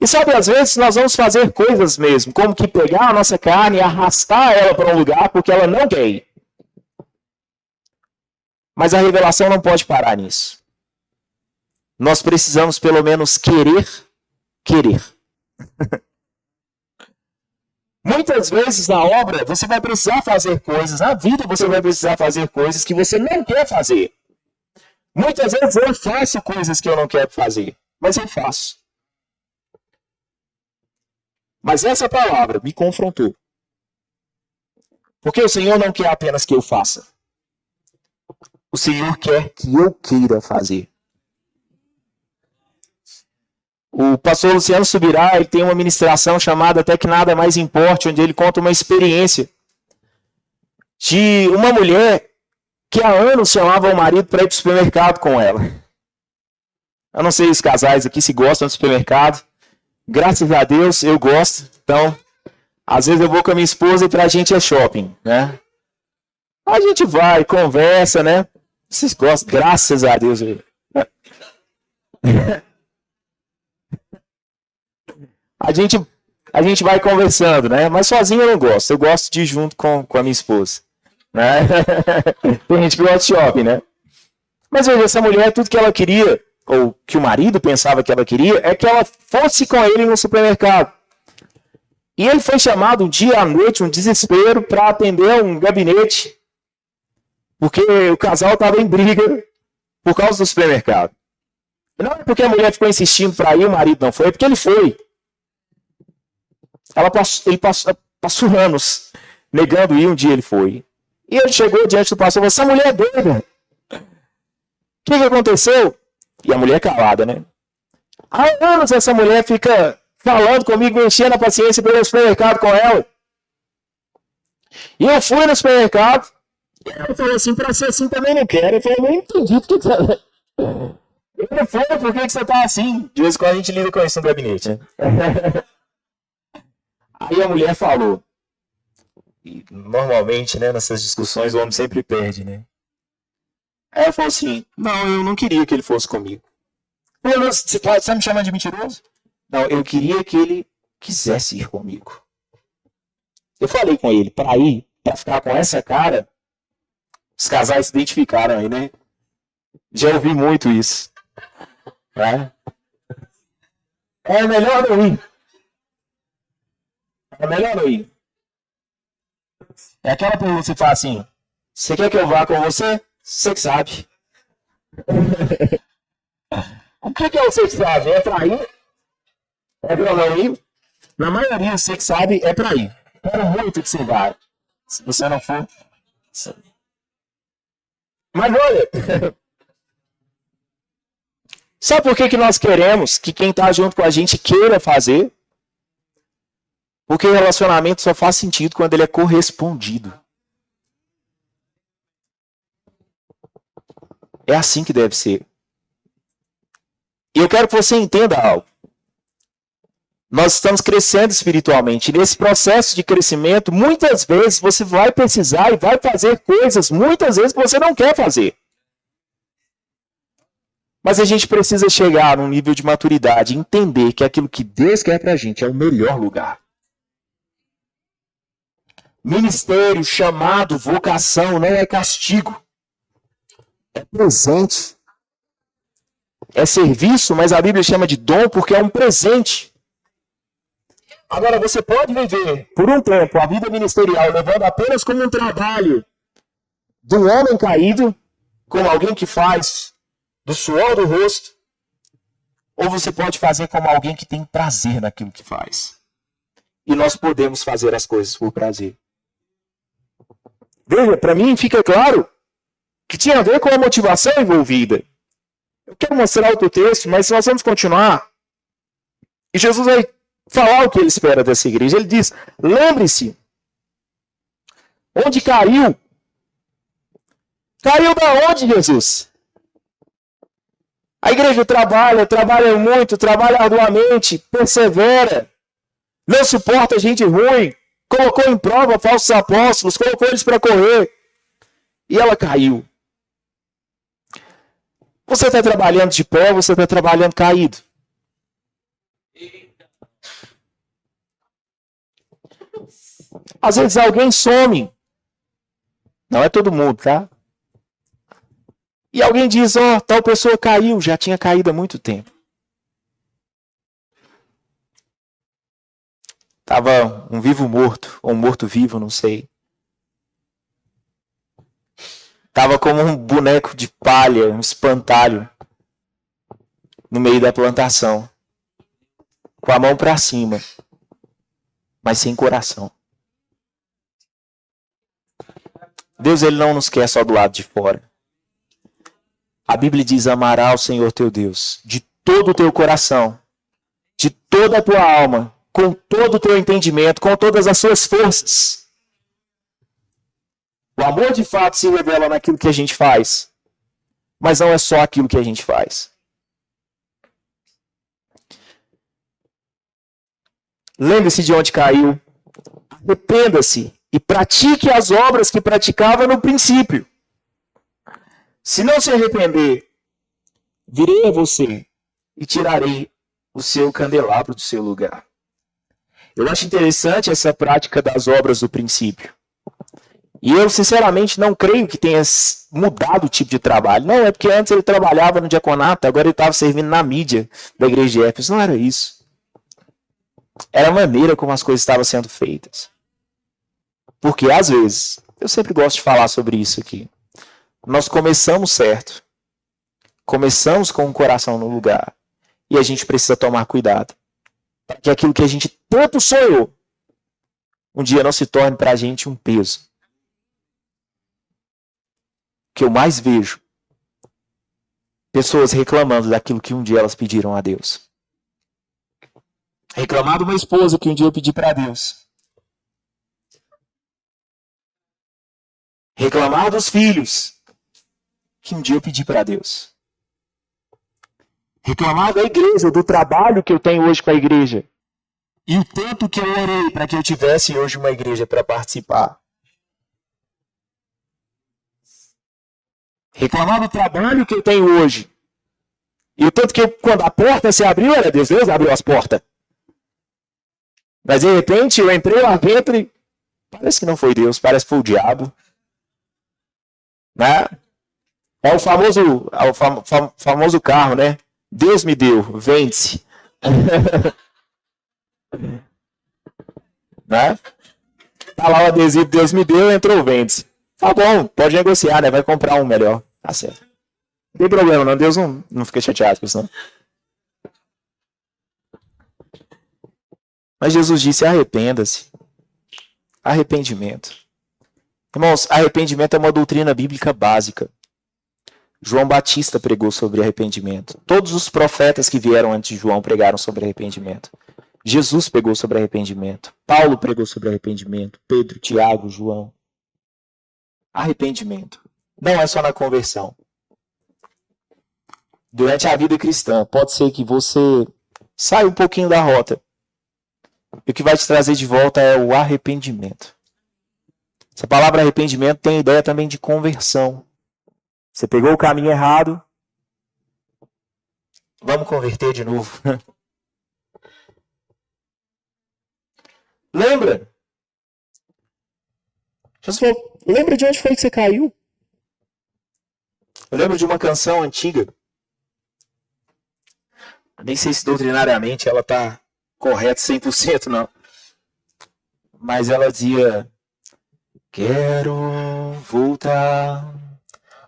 Speaker 1: E sabe, às vezes nós vamos fazer coisas mesmo, como que pegar a nossa carne e arrastar ela para um lugar porque ela não quer ir. Mas a revelação não pode parar nisso. Nós precisamos pelo menos querer. Muitas vezes na obra você vai precisar fazer coisas, na vida você vai precisar fazer coisas que você não quer fazer. Muitas vezes eu faço coisas que eu não quero fazer, mas eu faço. Mas essa palavra me confrontou. Porque o Senhor não quer apenas que eu faça. O Senhor quer que eu queira fazer. O pastor Luciano Subirá, ele tem uma ministração chamada Até Que Nada Mais Importe, onde ele conta uma experiência de uma mulher que há anos chamava o marido para ir para o supermercado com ela. Eu não sei os casais aqui se gostam do supermercado. Graças a Deus, eu gosto. Então, às vezes eu vou com a minha esposa e pra gente é shopping, né? A gente vai, conversa, né? Vocês gostam? Graças a Deus. A gente vai conversando, né? Mas sozinho eu não gosto. Eu gosto de ir junto com a minha esposa, né? Tem gente que gosta de shopping, né? Mas veja, essa mulher, tudo que ela queria, ou que o marido pensava que ela queria, é que ela fosse com ele no supermercado. E ele foi chamado um dia à noite, um desespero, para atender um gabinete, porque o casal estava em briga por causa do supermercado. Não é porque a mulher ficou insistindo para ir, o marido não foi, é porque ele foi. Ele passou anos negando ir, um dia ele foi. E ele chegou diante do pastor e falou: essa mulher é doida. O que aconteceu? E a mulher calada, né? Há anos essa mulher fica falando comigo, enchendo a paciência para ir no supermercado com ela. E eu fui no supermercado. E ela falou assim: para ser assim também não quero. Eu falei: eu não entendi por que você... Ele foi, por que você tá assim? De vez em quando a gente lida com isso no gabinete, né? Aí a mulher falou. E normalmente, né, nessas discussões o homem sempre perde, né? Aí ela falou assim: não, eu não queria que ele fosse comigo. Você tá me chamando de mentiroso? Não, eu queria que ele quisesse ir comigo. Eu falei com ele, para ir, para ficar com essa cara, os casais se identificaram aí, né? Já ouvi muito isso. Né? É melhor não ir. É melhor não ir. É aquela pergunta que você fala assim: você quer que eu vá com você? Você que sabe. O que é você que sabe? É pra ir? É pra não ir? Na maioria, você que sabe, é pra ir. Quero muito que você vá. Se você não for... Mas olha... Sabe por que nós queremos que quem tá junto com a gente queira fazer? Porque o relacionamento só faz sentido quando ele é correspondido. É assim que deve ser. E eu quero que você entenda algo. Nós estamos crescendo espiritualmente. Nesse processo de crescimento, muitas vezes você vai precisar e vai fazer coisas, muitas vezes, que você não quer fazer. Mas a gente precisa chegar num nível de maturidade e entender que aquilo que Deus quer pra gente é o melhor lugar. Ministério, chamado, vocação, não é castigo. É presente. É serviço, mas a Bíblia chama de dom porque é um presente. Agora, você pode viver por um tempo a vida ministerial levando apenas como um trabalho do homem caído,
Speaker 2: como alguém que faz do suor do rosto, ou você pode fazer como alguém que tem prazer naquilo que faz. E nós podemos fazer as coisas por prazer. Veja, para mim fica claro que tinha a ver com a motivação envolvida. Eu quero mostrar outro texto, mas nós vamos continuar. E Jesus vai falar o que ele espera dessa igreja. Ele diz, lembre-se, onde caiu? Caiu da onde, Jesus? A igreja trabalha muito, trabalha arduamente, persevera, não suporta gente ruim, colocou em prova falsos apóstolos, colocou eles para correr, e ela caiu. Você está trabalhando de pé, você está trabalhando caído. Às vezes alguém some. Não é todo mundo, tá? E alguém diz, ó, tal pessoa caiu, já tinha caído há muito tempo. Tava um vivo morto, ou um morto vivo, não sei. Tava como um boneco de palha, um espantalho, no meio da plantação. Com a mão para cima, mas sem coração. Deus, ele não nos quer só do lado de fora. A Bíblia diz, amará o Senhor teu Deus de todo o teu coração, de toda a tua alma, com todo o teu entendimento, com todas as suas forças. O amor de fato se revela naquilo que a gente faz, mas não é só aquilo que a gente faz. Lembre-se de onde caiu, arrependa-se e pratique as obras que praticava no princípio. Se não se arrepender, virei a você e tirarei o seu candelabro do seu lugar. Eu acho interessante essa prática das obras do princípio. E eu, sinceramente, não creio que tenha mudado o tipo de trabalho. Não, é porque antes ele trabalhava no diaconato, agora ele estava servindo na mídia da igreja de Éfeso. Não era isso. Era a maneira como as coisas estavam sendo feitas. Porque, às vezes, eu sempre gosto de falar sobre isso aqui. Nós começamos certo. Começamos com o coração no lugar. E a gente precisa tomar cuidado. Para que aquilo que a gente tanto sonhou, um dia não se torne para a gente um peso. O que eu mais vejo, pessoas reclamando daquilo que um dia elas pediram a Deus. Reclamar de uma esposa que um dia eu pedi para Deus. Reclamar dos filhos que um dia eu pedi para Deus. Reclamar da igreja, do trabalho que eu tenho hoje com a igreja. E o tanto que eu orei para que eu tivesse hoje uma igreja para participar. Reclamar do trabalho que eu tenho hoje. E o tanto que quando a porta se abriu, era Deus abriu as portas. Mas de repente eu entrei lá dentro e parece que não foi Deus, parece que foi o diabo. Né? É o famoso carro, né? Deus me deu, vende-se. Né? Tá lá o adesivo, Deus me deu, entrou, vende-se. Tá bom, pode negociar, né? Vai comprar um melhor. Tá certo. Não tem problema, não. Deus não fica chateado com isso, não. Mas Jesus disse, arrependa-se. Arrependimento. Irmãos, arrependimento é uma doutrina bíblica básica. João Batista pregou sobre arrependimento. Todos os profetas que vieram antes de João pregaram sobre arrependimento. Jesus pregou sobre arrependimento. Paulo pregou sobre arrependimento. Pedro, Tiago, João. Arrependimento. Não é só na conversão. Durante a vida cristã, pode ser que você saia um pouquinho da rota. E o que vai te trazer de volta é o arrependimento. Essa palavra arrependimento tem ideia também de conversão. Você pegou o caminho errado. Vamos converter de novo. Lembra? Jesus falou, lembra de onde foi que você caiu? Eu lembro de uma canção antiga. Nem sei se doutrinariamente ela está correta 100%, não. Mas ela dizia, quero voltar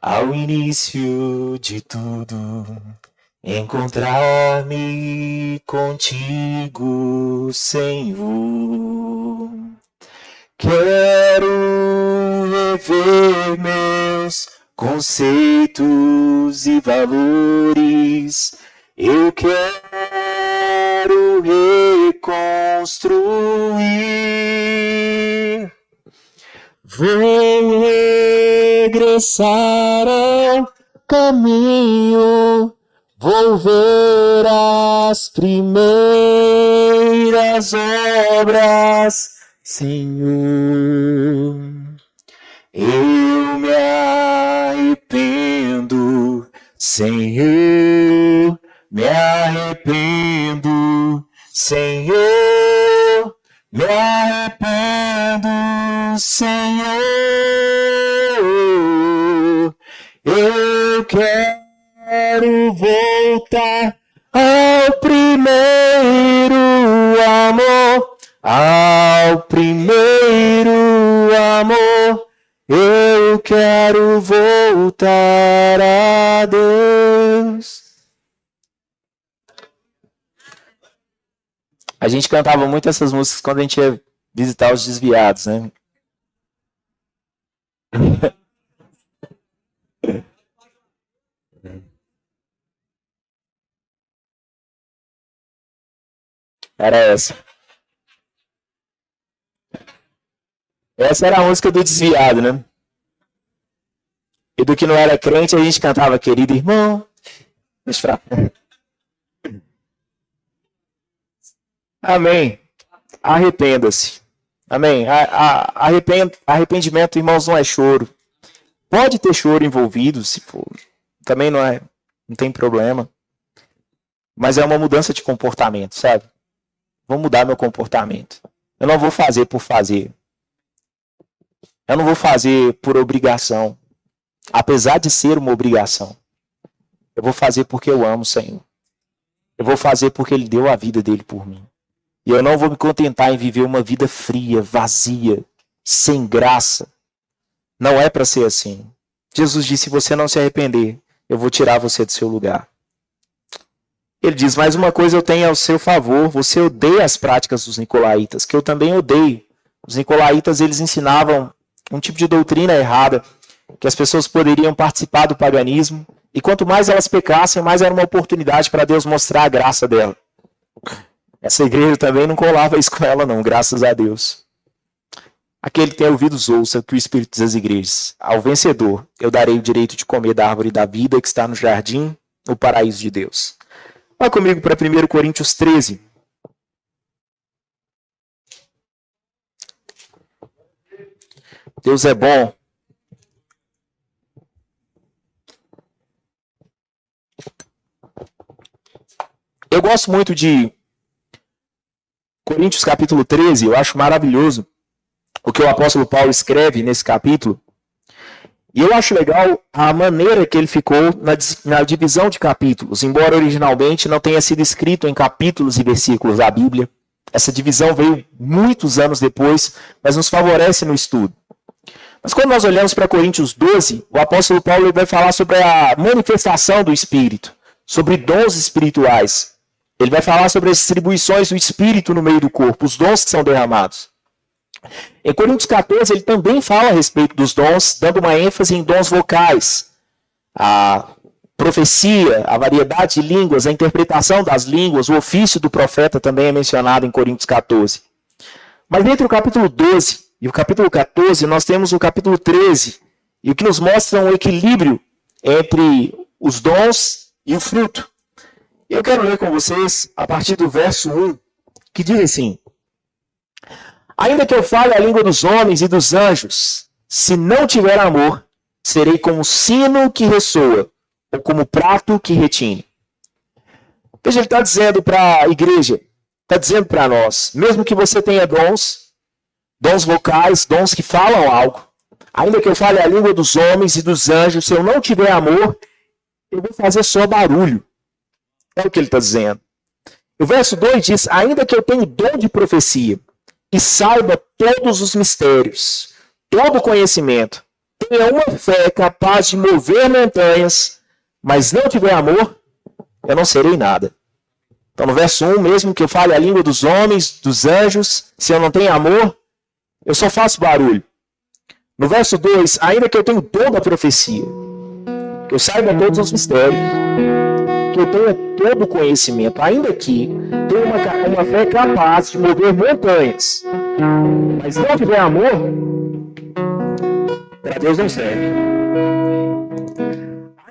Speaker 1: ao início de tudo, encontrar-me contigo, Senhor. Quero rever meus conceitos e valores. Eu quero reconstruir. Vou regressar ao caminho. Vou ver as primeiras obras, Senhor. Eu me arrependo, Senhor. Me arrependo, Senhor. Me arrependo, Senhor. Eu quero voltar ao primeiro amor, ao primeiro amor. Eu quero voltar a Deus. A gente cantava muito essas músicas quando a gente ia visitar os desviados, né? Era essa. Essa era a música do desviado, né? E do que não era crente, a gente cantava, querido irmão. Deixa pra... Amém. Arrependa-se. Amém. Arrependimento, irmãos, não é choro. Pode ter choro envolvido, se for. Também não tem problema. Mas é uma mudança de comportamento, sabe? Vou mudar meu comportamento. Eu não vou fazer por fazer. Eu não vou fazer por obrigação. Apesar de ser uma obrigação. Eu vou fazer porque eu amo o Senhor. Eu vou fazer porque Ele deu a vida dele por mim. E eu não vou me contentar em viver uma vida fria, vazia, sem graça. Não é para ser assim. Jesus disse, se você não se arrepender, eu vou tirar você do seu lugar. Ele diz, mais uma coisa eu tenho ao seu favor, você odeia as práticas dos nicolaítas, que eu também odeio. Os nicolaítas, eles ensinavam um tipo de doutrina errada, que as pessoas poderiam participar do paganismo, e quanto mais elas pecassem, mais era uma oportunidade para Deus mostrar a graça dela. Essa igreja também não colava isso com ela não, graças a Deus. Aquele que tem ouvidos ouça que o Espírito diz às igrejas. Ao vencedor, eu darei o direito de comer da árvore da vida que está no jardim, no paraíso de Deus. Vá comigo para 1 Coríntios 13. Deus é bom. Eu gosto muito de Coríntios capítulo 13, eu acho maravilhoso o que o apóstolo Paulo escreve nesse capítulo. E eu acho legal a maneira que ele ficou na divisão de capítulos, embora originalmente não tenha sido escrito em capítulos e versículos da Bíblia. Essa divisão veio muitos anos depois, mas nos favorece no estudo. Mas quando nós olhamos para Coríntios 12, o apóstolo Paulo vai falar sobre a manifestação do Espírito, sobre dons espirituais. Ele vai falar sobre as distribuições do Espírito no meio do corpo, os dons que são derramados. Em Coríntios 14, ele também fala a respeito dos dons, dando uma ênfase em dons vocais. A profecia, a variedade de línguas, a interpretação das línguas, o ofício do profeta também é mencionado em Coríntios 14. Mas entre o capítulo 12 e o capítulo 14, nós temos o capítulo 13, e o que nos mostra um equilíbrio entre os dons e o fruto. Eu quero ler com vocês a partir do verso 1, que diz assim: ainda que eu fale a língua dos homens e dos anjos, se não tiver amor, serei como sino que ressoa, ou como prato que retine. Veja, ele está dizendo para a igreja, está dizendo para nós, mesmo que você tenha dons vocais, dons que falam algo, ainda que eu fale a língua dos homens e dos anjos, se eu não tiver amor, eu vou fazer só barulho. É o que ele está dizendo. O verso 2 diz, ainda que eu tenha dom de profecia, e saiba todos os mistérios, todo o conhecimento, tenha uma fé capaz de mover montanhas, mas não tiver amor, eu não serei nada. Então, no verso 1, mesmo que eu fale a língua dos homens, dos anjos, se eu não tenho amor, eu só faço barulho. No verso 2, ainda que eu tenha o dom da profecia, que eu saiba todos os mistérios, que eu tenha todo o conhecimento, ainda que tenha uma fé capaz de mover montanhas, mas não tiver amor, para Deus não serve.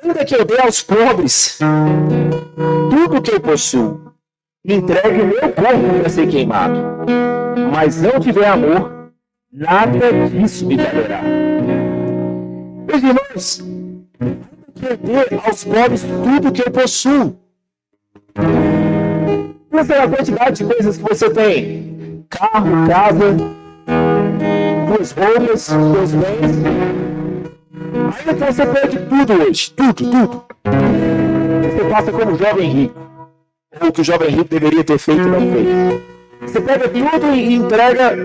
Speaker 1: Ainda que eu dê aos pobres tudo que eu possuo, entregue o meu corpo para ser queimado, mas não tiver amor, nada disso me valerá. Meus irmãos, ainda que eu dê aos pobres tudo que eu possuo, pensa na quantidade de coisas que você tem: carro, casa, suas roupas, seus bens. Ainda que você perde tudo hoje, tudo, você passa como jovem rico, ou o que o jovem rico deveria ter feito e não fez. Você pega tudo e entrega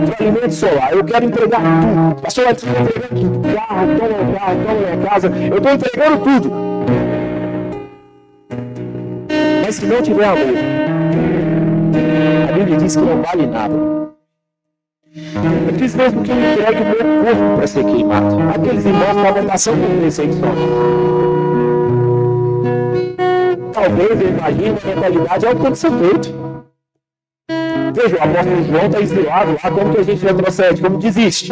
Speaker 1: de alimento solar. Eu quero entregar tudo. Pastor, eu estou entregando tudo. Carro, toma minha casa. Eu estou entregando tudo. Mas se não tiver amor, a Bíblia diz que não vale nada. Eu fiz mesmo que eu entregue o meu corpo para ser queimado. Aqueles irmãos com alimentação por perseguição. Talvez, eu imagino, a mentalidade é o que tem que ser feito. Veja, o apóstolo João está exilado lá, como que a gente retrocede, como desiste.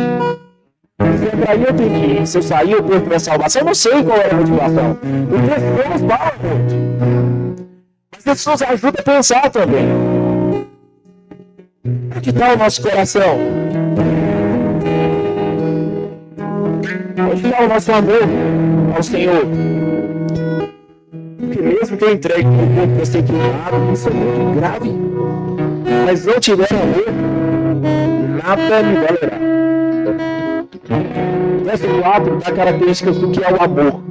Speaker 1: Para aí eu tenho que ir, se eu sair eu perco minha salvação, eu não sei qual é a motivação. O texto não nos fala muito. Mas isso nos ajuda a pensar também. Onde está o nosso coração? Onde está o nosso amor ao Senhor? Porque mesmo que eu entregue o meu corpo para ser queimado, isso é muito grave. Mas não tiver amor, nada me valerá. O verso 4 dá características do que é o amor.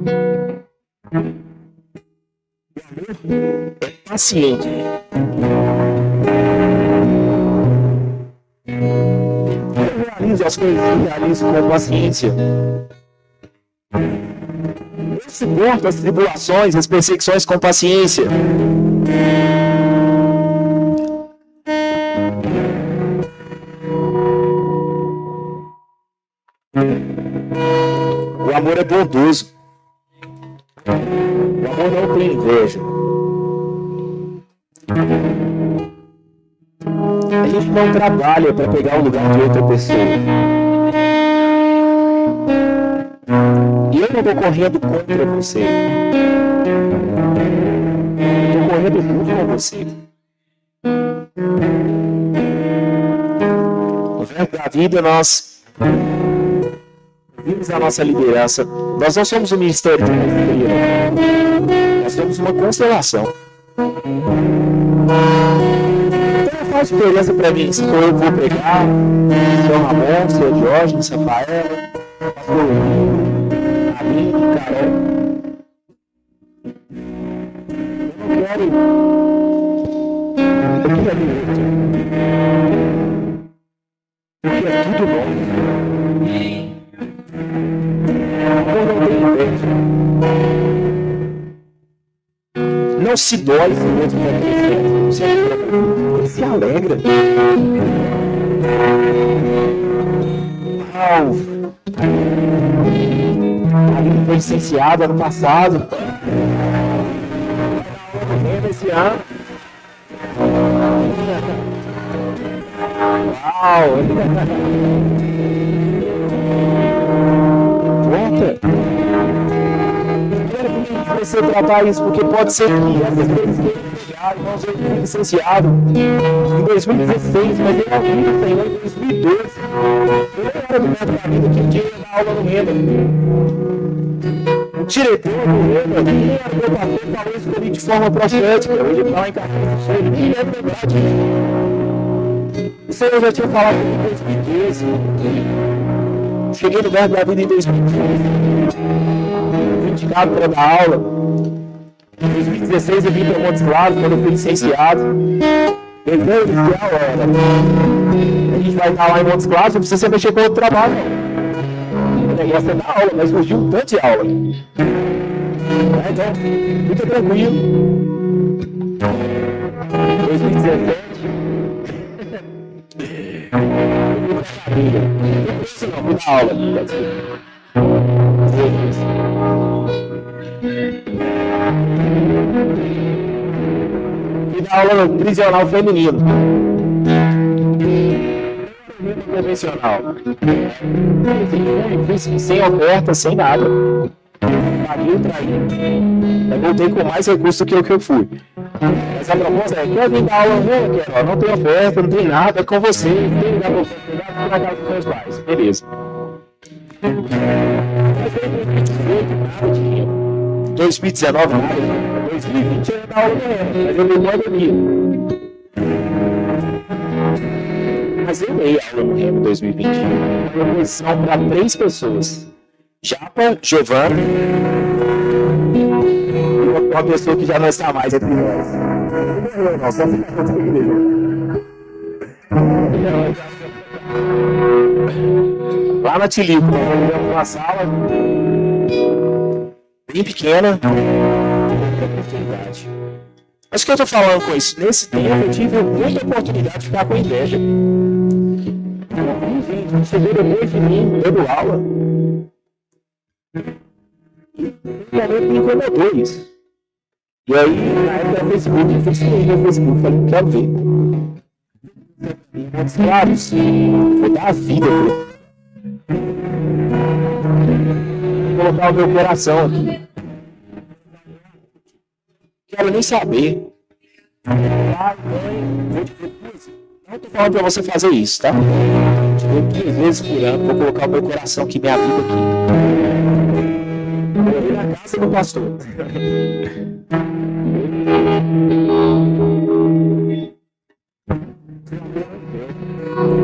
Speaker 1: O amor é paciente. Eu realizo as coisas que realizo com paciência. Eu suporto as tribulações, as perseguições com paciência. O amor é bondoso. O amor não tem inveja. A gente não trabalha para pegar o lugar de outra pessoa. E eu não estou correndo contra você. Eu estou correndo junto com você. No verbo da vida, nós vimos a nossa liderança. Nós não somos um ministério de conselheiro. Nós somos uma constelação. Então não faz diferença para mim se eu vou pegar seu Ramon, seu Diógenes, Rafaela, pastor Aline, Carol. Eu não quero. Eu queria ver outro. Porque é tudo bom. Não se dói se o outro está crescendo. Ele se alegra. Uau! Ele foi licenciado ano passado. Esse ano. Uau! Pronto. Você tratar isso, porque pode ser que essas coisas que ele chegaram, nós fomos licenciados em 2016, mas eu ouvi o Senhor em 2012. Eu não era do método da vida que tinha na aula no Rema. O diretor do Rema, nem era meu pastor, falou isso comigo de forma profética. Hoje ele fala em cartão, ele nem é verdade. O Senhor já tinha falado comigo em 2013. Cheguei no verbo da vida em 2015. Indicado para dar aula. Em 2016 eu vim para Montes Claros, quando eu fui licenciado. Desenho inicial era
Speaker 2: gente vai estar lá em Montes Claros, não precisa mexer com outro trabalho. O negócio é da aula, mas surgiu um tanto de aula. Então, fica tranquilo. 2017. Não, fui na aula. Fui na aula no prisional feminino. Convencional. Fui sem oferta, sem nada. Paguei o traído. Eu voltei com mais recursos do que o que eu fui. Mas a proposta é: quer vir dar aula? Não quero. Não tem oferta, não tem nada. É com você. Tem lugar para ofertar na casa dos meus pais. Beleza. Mas foi em 2018, nada de dinheiro. 2019, nada. 2020 eu ia dar aula mesmo. Mas eu me mando aqui. Mas eu dei aula no Remo em 2020. Uma posição para 3 pessoas. Japa, Giovana e uma pessoa que já não está mais entre nós. Não, só ficar com igreja. Lá na Tilico, nós vamos uma sala bem pequena. Mas o que eu estou falando com isso? Nesse tempo eu tive muita oportunidade de ficar com inveja. Gente, você veio depois de mim, dando aula. E realmente me incomodou isso. E aí, na época do Facebook, eu fui no Facebook, falei: quero ver. Mas, claro, vou dar a vida pra ele. Vou colocar o meu coração aqui. Quero nem saber. Pai, mãe, vou te ver 15. Não estou falando para você fazer isso, tá? Te ver 15 vezes por ano, vou colocar o meu coração aqui, minha vida aqui. Eu vou na casa do pastor.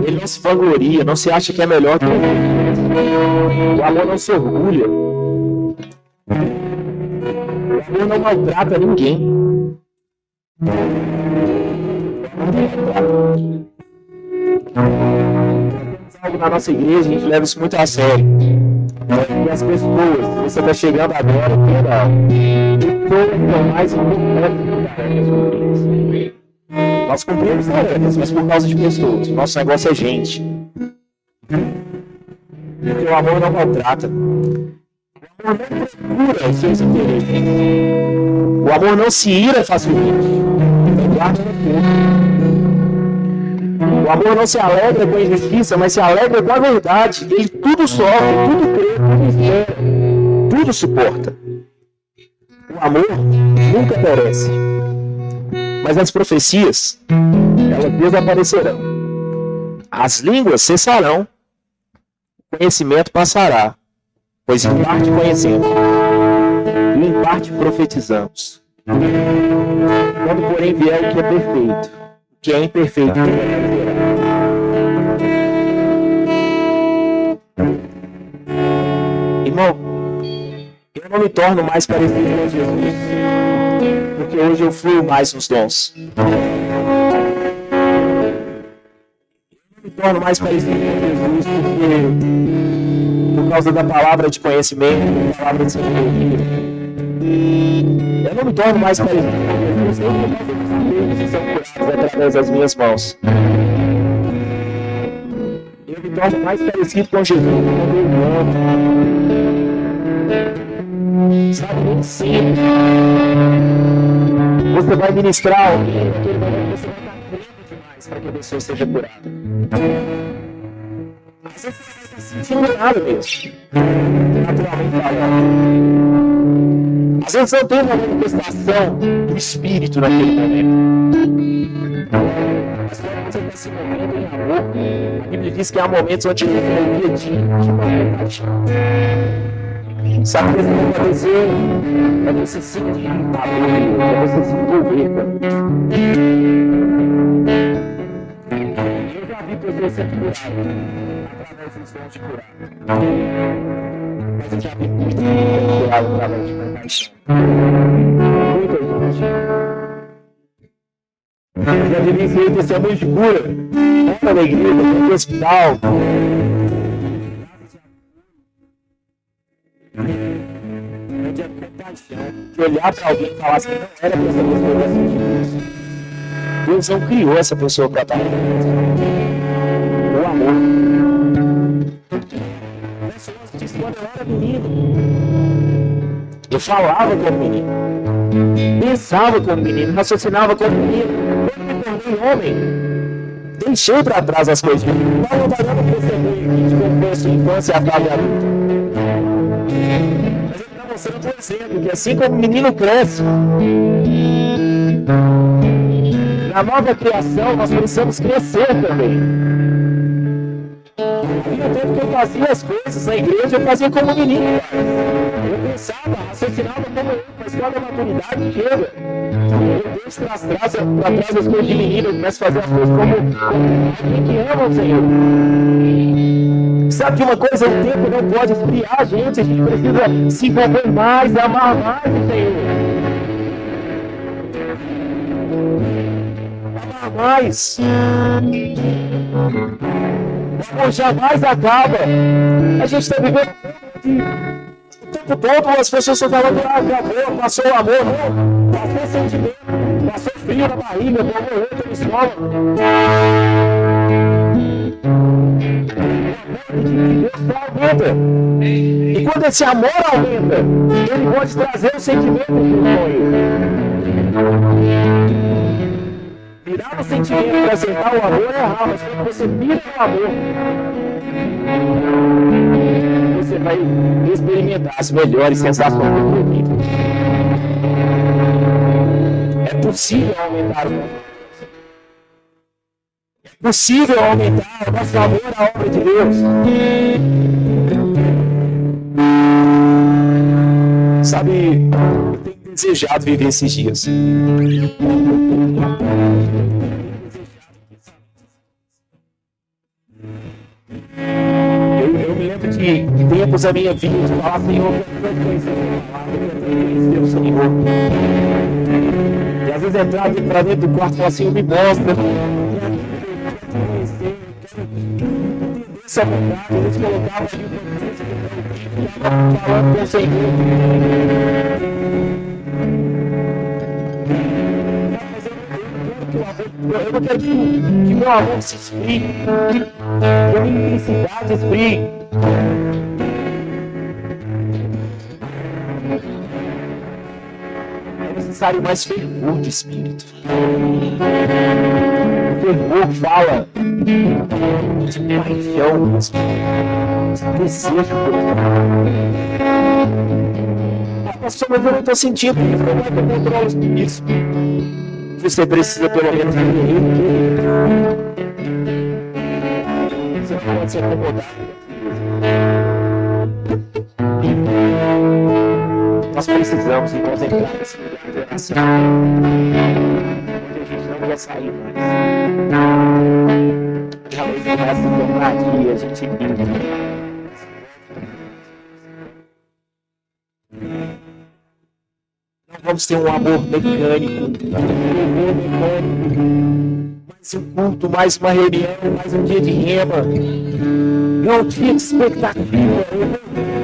Speaker 2: Ele não se vangloria, não se acha que é melhor que o outro. O amor não se orgulha. O amor não maltrata ninguém. Algo na nossa igreja, a gente leva isso muito a sério. E as pessoas, você está chegando agora, pessoas são mais importantes. Nós cumprimos tarefas, mas por causa de pessoas. Nosso negócio é gente. Porque o amor não maltrata. O amor não procura os seus interesses. O amor não se ira facilmente. Guarda no corpo. O amor não se alegra com a injustiça, mas se alegra com a verdade. Ele tudo sofre, tudo crê, tudo espera, tudo suporta. O amor nunca perece. Mas as profecias, elas desaparecerão. As línguas cessarão. O conhecimento passará. Pois em parte conhecemos e em parte profetizamos. Quando, porém, vier o que é perfeito, o que é imperfeito, irmão, eu não me torno mais parecido com Jesus, porque hoje eu fluo mais nos dons. Eu não me torno mais parecido com Jesus, porque por causa da palavra de conhecimento, da palavra de sabedoria. Eu não me torno mais parecido com Jesus, que são curados através das minhas mãos. Eu me torno mais parecido com Jesus quando eu amo. Sabe, nem sempre você vai ministrar alguém, você vai estar crendo demais para que a pessoa seja curada. Às vezes você vai estar sentindo nada mesmo, naturalmente falando. Às vezes não tem uma manifestação do Espírito naquele momento. Mas quando você está se movendo em amor, a Bíblia diz que há momentos onde ele movia de uma paixão. Sabe o que vai acontecer? É você sentir amor, é você se envolver com eu já vi pessoas sendo curadas através dos dons de curar. Mas eu já vi muita gente curada através de compaixão. Muita gente. Eu já vivenciei testemunhos de cura. Fora da igreja, no hospital. De compaixão. De olhar para alguém e falar assim, não era para essa pessoa assim. Deus não criou essa pessoa para estar o amor. Quando eu era menino, eu falava como menino, pensava como menino, raciocinava como menino. Quando me tornei homem, deixei para trás as coisas. Não trabalhando com esse amor de como foi a sua infância e a fase adulta. Mas ele está mostrando um exemplo que assim como o menino cresce, na nova criação nós precisamos crescer também. Havia tempo que eu fazia as coisas na igreja, eu fazia como menino. Eu pensava, raciocinava como eu, mas quando a maturidade chega, eu deixo para trás as coisas de menino, eu começo a fazer as coisas como alguém que ama o Senhor. Sabe de uma coisa, o tempo não pode esfriar a gente precisa se envolver mais, amar mais o Senhor. Amar mais. O amor jamais acaba. A gente está vivendo o tempo todo, as pessoas estão falando de amor, passou o amor, não, passou sentimento, passou frio na barriga, morreu no estômago. Deus aumenta. E quando esse amor aumenta, ele pode trazer o sentimento do sonho. Virar o sentimento para aceitar o amor é errado, mas quando você vira o amor, você vai experimentar as melhores sensações da vida. É possível aumentar o amor. É possível aumentar o nosso amor à obra de Deus. Sabe, eu tenho desejado viver esses dias. Eu me lembro de tempos da minha vida de falar, Senhor, eu quero conhecer o Senhor. E às vezes entrar para dentro do quarto e falar, Senhor, me mostra. Essa vontade, eles colocavam ali falando com o Senhor. Eu não quero que meu amor se esfrie, que a minha intensidade esfrie. É necessário mais fervor de espírito. O fervor fala de paixão, de desejo por pastor, mas eu não estou sentindo, como é que eu controlo isso? Você precisa pelo menos entender. Você não pode se acomodar. Nós precisamos nos concentrar nesse lugar de oração. Onde a gente não vai sair mais. Talvez o resto do dia a gente vive. Vamos ter um amor mecânico, mais um culto, mais uma reunião, mais um dia de rema. Não tinha expectativa, eu vou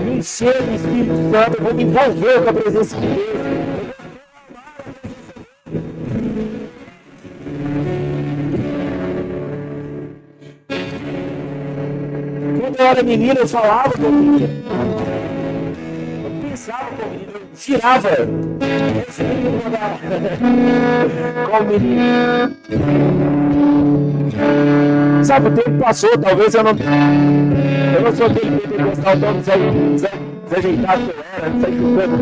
Speaker 2: me encher do Espírito Santo, eu vou me envolver com a presença de Deus. Quando eu era menino, eu falava com a menina. Eu pensava com a menina, eu girava. Com o menino. Sabe, o tempo passou, talvez eu não sou aquele pentecostal tão desajeitado que eu era, não sei chutando.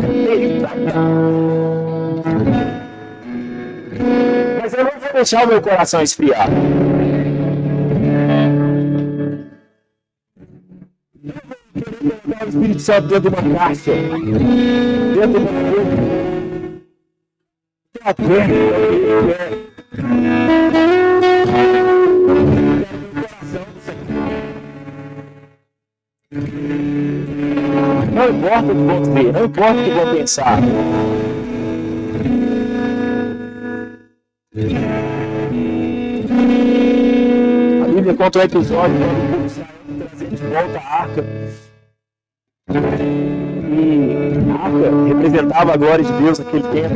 Speaker 2: Mas eu não vou deixar o meu coração esfriar. O Espírito Santo dentro de uma caixa, dentro de uma coisa. Não importa o que vão ver, não importa o que vão pensar. conta um episódio quando Israel trazer de volta a arca. E a arca representava a glória de Deus naquele tempo.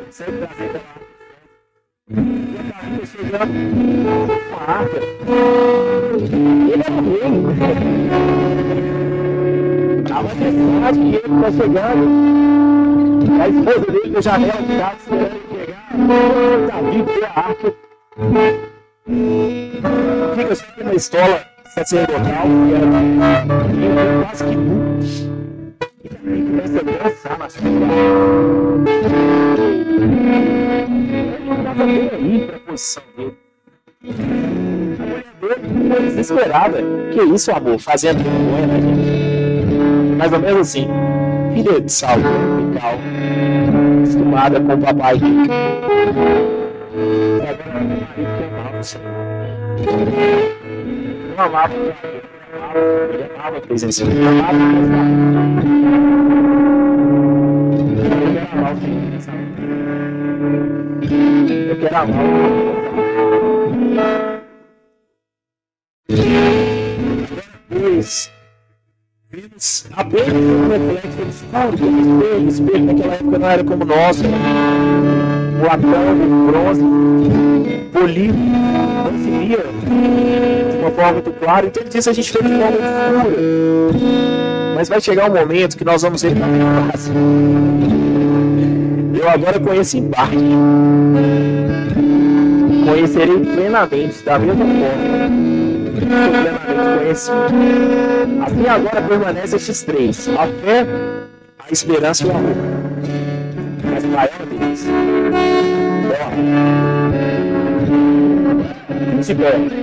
Speaker 2: Sempre trazendo a arca. E a Davi chegando com a arca. Ele era rei. A majestade que ele está chegando. A esposa dele na janela de casa esperando ele chegar. Davi vê a arca. Fica só aqui na estola sacerdotal, que era quase que nu. E também começa a dançar na sua casa. Ele não estava bem aí para a posição dele. A mulher dele ficou desesperada. Que isso, amor? Fazendo vergonha, né, gente? Mais ou menos assim. Filha de Saul, Mical, acostumada com o papai. Não amava ele amava a presença dele. Ele amava o filho, sabe? Eu quero amar o filho. Vimos apenas um reflexo do espelho naquela época não era como nós, o latão, o bronze, polido, não se via de uma forma muito clara, então ele disse a gente fez de forma escura, mas vai chegar um momento que nós vamos ver na face. Eu agora conheço em parte, conhecerei plenamente da mesma forma. Plenamente conhecido. Assim agora permanece estes três: a fé, a esperança e o amor. Mas o maior deles é o amor. Se perde.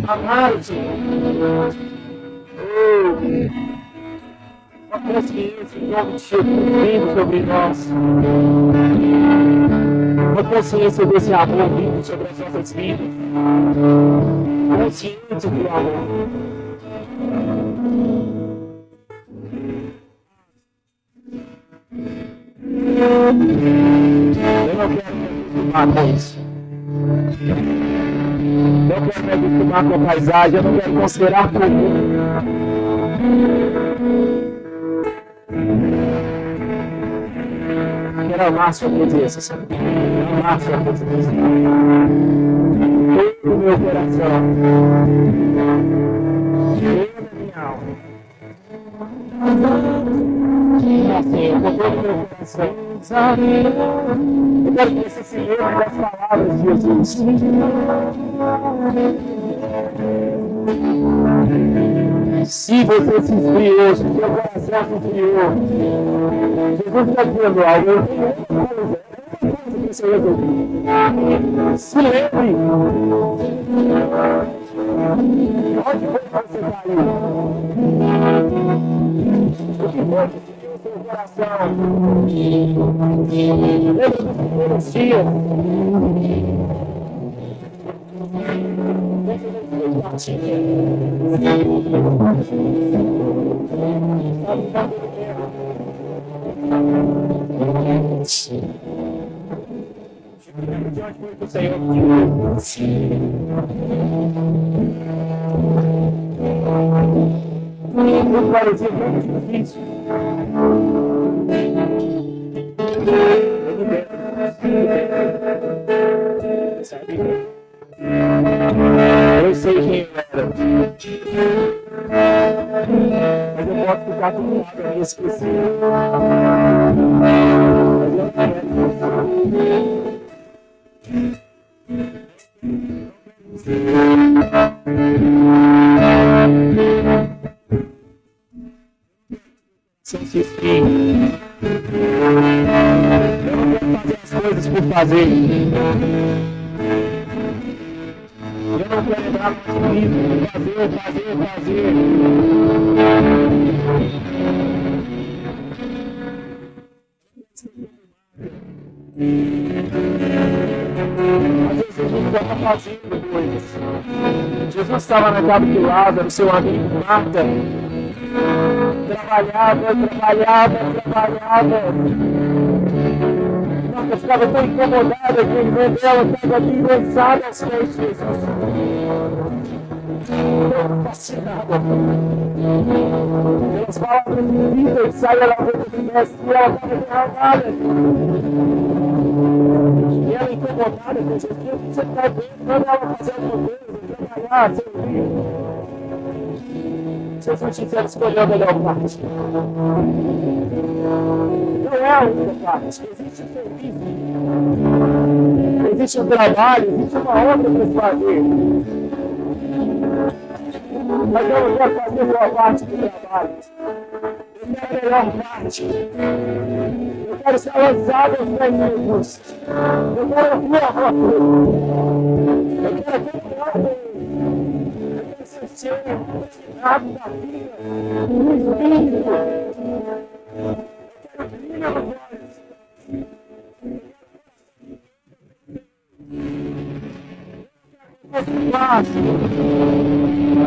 Speaker 2: Amar o Senhor. Uma consciência em nome de Jesus vindo sobre nós. Uma consciência desse amor vindo sobre as nossas vidas. Consciência do amor. Eu não quero me acostumar com isso. Eu quero me acostumar com a paisagem, eu não quero considerar comum. Eu quero amar sua presença, Senhor. Amar sua presença. Todo o meu coração. Toda a minha alma. Assim, com todo o meu coração. Eu quero que você se lembre das palavras de Jesus. Se você se esfriou, se seu coração se esfriou, Jesus está dizendo algo, eu tenho outra coisa que você resolveu. Se lembre. Onde foi que você caiu? O que foi que o seu coração? Lembra dos primeiros dias? De onde foi que o Senhor não parecia muito difícil. Sabe? Eu sei quem eu era. Mas eu posso ficar com um lado e esquecer. Mas eu quero. Sem se esfriar. Eu não quero fazer as coisas por fazer. quer entrar comigo, fazer. Às vezes a gente está fazendo coisas. Jesus estava na casa de Lázaro, seu amigo Marta. Trabalhava. Marta ficava tão incomodada que a irmã dela estava ali lançada aos pés de Jesus. Fascinada pelas palavras de vida que saíam da boca do mestre, e ela estava derramada. E ela incomodada com Jesus, o que você está vendo? Quando ela fazer alguma coisa, trabalhar, servir. Jesus quiser escolher a melhor parte. Não é a única parte. Existe o serviço. Existe o trabalho, existe uma outra para se fazer. Mas eu não quero fazer boa parte do trabalho. Eu quero a melhor parte. Eu quero ser lançado aos pés de Jesus. Eu quero ouvir a voz dele. Eu quero acompanhar dele. Eu quero ser cheio, imaginado da vida, do Espírito. Eu quero brilhar nos olhos.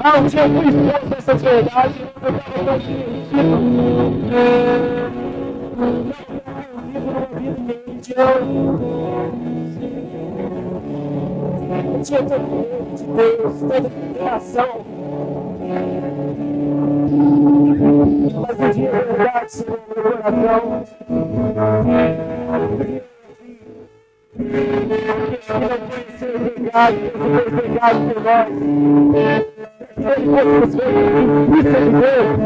Speaker 2: Um dia eu fui exposto a essas verdades e eu estava tão perdido numa vida de religião. Eu tinha tanto medo de Deus, tanta criação. Mas um dia a verdade se no meu coração. Porque ele não foi ser pecado, ele foi pecado por nós. Ele fosse nos ver justiça de Deus.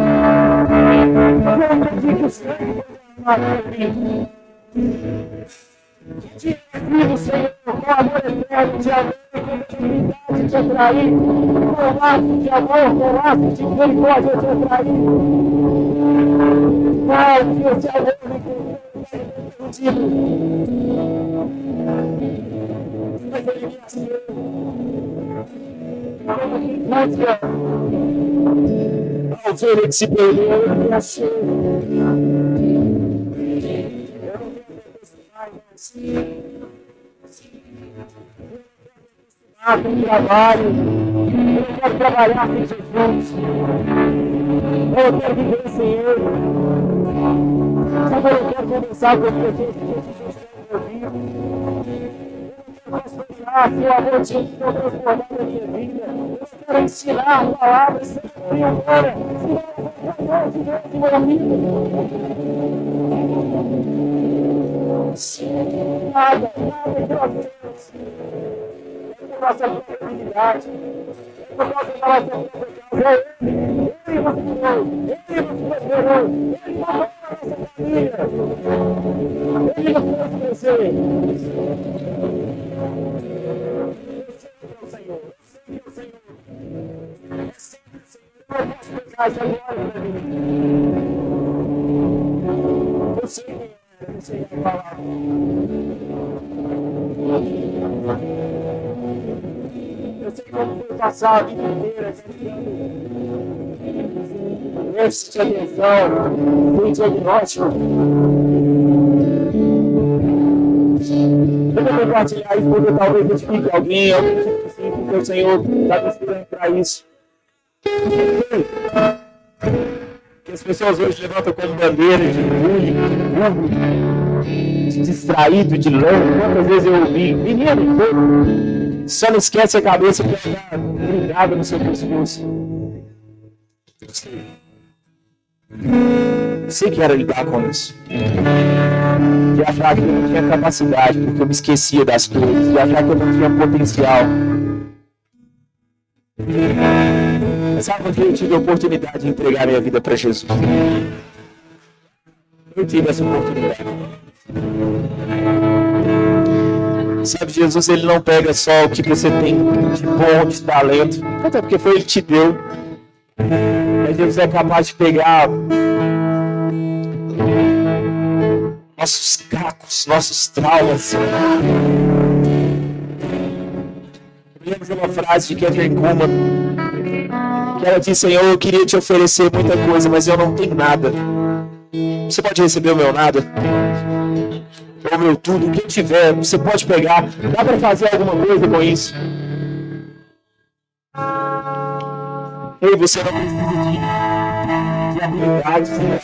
Speaker 2: Eu entendi que o sangue foi derramado por mim. Tinha vivo, Senhor, com amor eterno, de amor e compatibilidade te atrair, com laço de amor, com laço de misericórdia te atrair. Pai, que esse amor me contigo. Mas ele me achou. Mas ao ver ele que se perdeu, ele me achou. Eu não quero com trabalho, eu não quero trabalhar sem Jesus, eu não quero viver sem Ele, sabe, eu não quero conversar com as pessoas que Jesus quer ouvir, eu não quero pastorear se o amor de Jesus não transformar a minha vida, eu não quero ensinar palavras sem abrir agora, senão eu vou amor de Deus em minha vida. Nada que nós temos. Nossa credibilidade, por nossa relação com Deus, é Ele nos criou, Ele nos prosperou, Ele mandou para a nossa família, Ele nos fez crescer. Eu sei que é o Senhor, eu sei que o Senhor, eu não posso pegar essa glória para mim. Eu sei que é, eu sei que é falar. Eu sei como foi passar a vida inteira esse de atenção, um diagnóstico. Eu vou compartilhar isso porque talvez identifique alguém, tipo assim, porque o Senhor está me inspirando para isso. Que as pessoas hoje levantam como bandeira de bullying, de burro, de distraído, de louco. Quantas vezes eu ouvi, menino, só não esquece a cabeça que está grudada no seu pescoço. Sei que era lidar com isso. De achar que eu não tinha capacidade, porque eu me esquecia das coisas, de achar que eu não tinha potencial. Sabe quando eu tive a oportunidade de entregar minha vida para Jesus? Eu tive essa oportunidade. Sabe, Jesus, ele não pega só o que você tem de bom, de talento, até porque foi ele que te deu. Mas Jesus é capaz de pegar nossos cacos, nossos traumas. Eu lembro
Speaker 1: fazer uma frase de Catherine Kuhlman, que ela diz: Senhor, eu queria te oferecer muita coisa, mas eu não tenho nada. Você pode receber o meu nada? Ou o meu tudo, o que tiver, você pode pegar. Dá para fazer alguma coisa com isso? Ei, você não precisa de habilidades, né?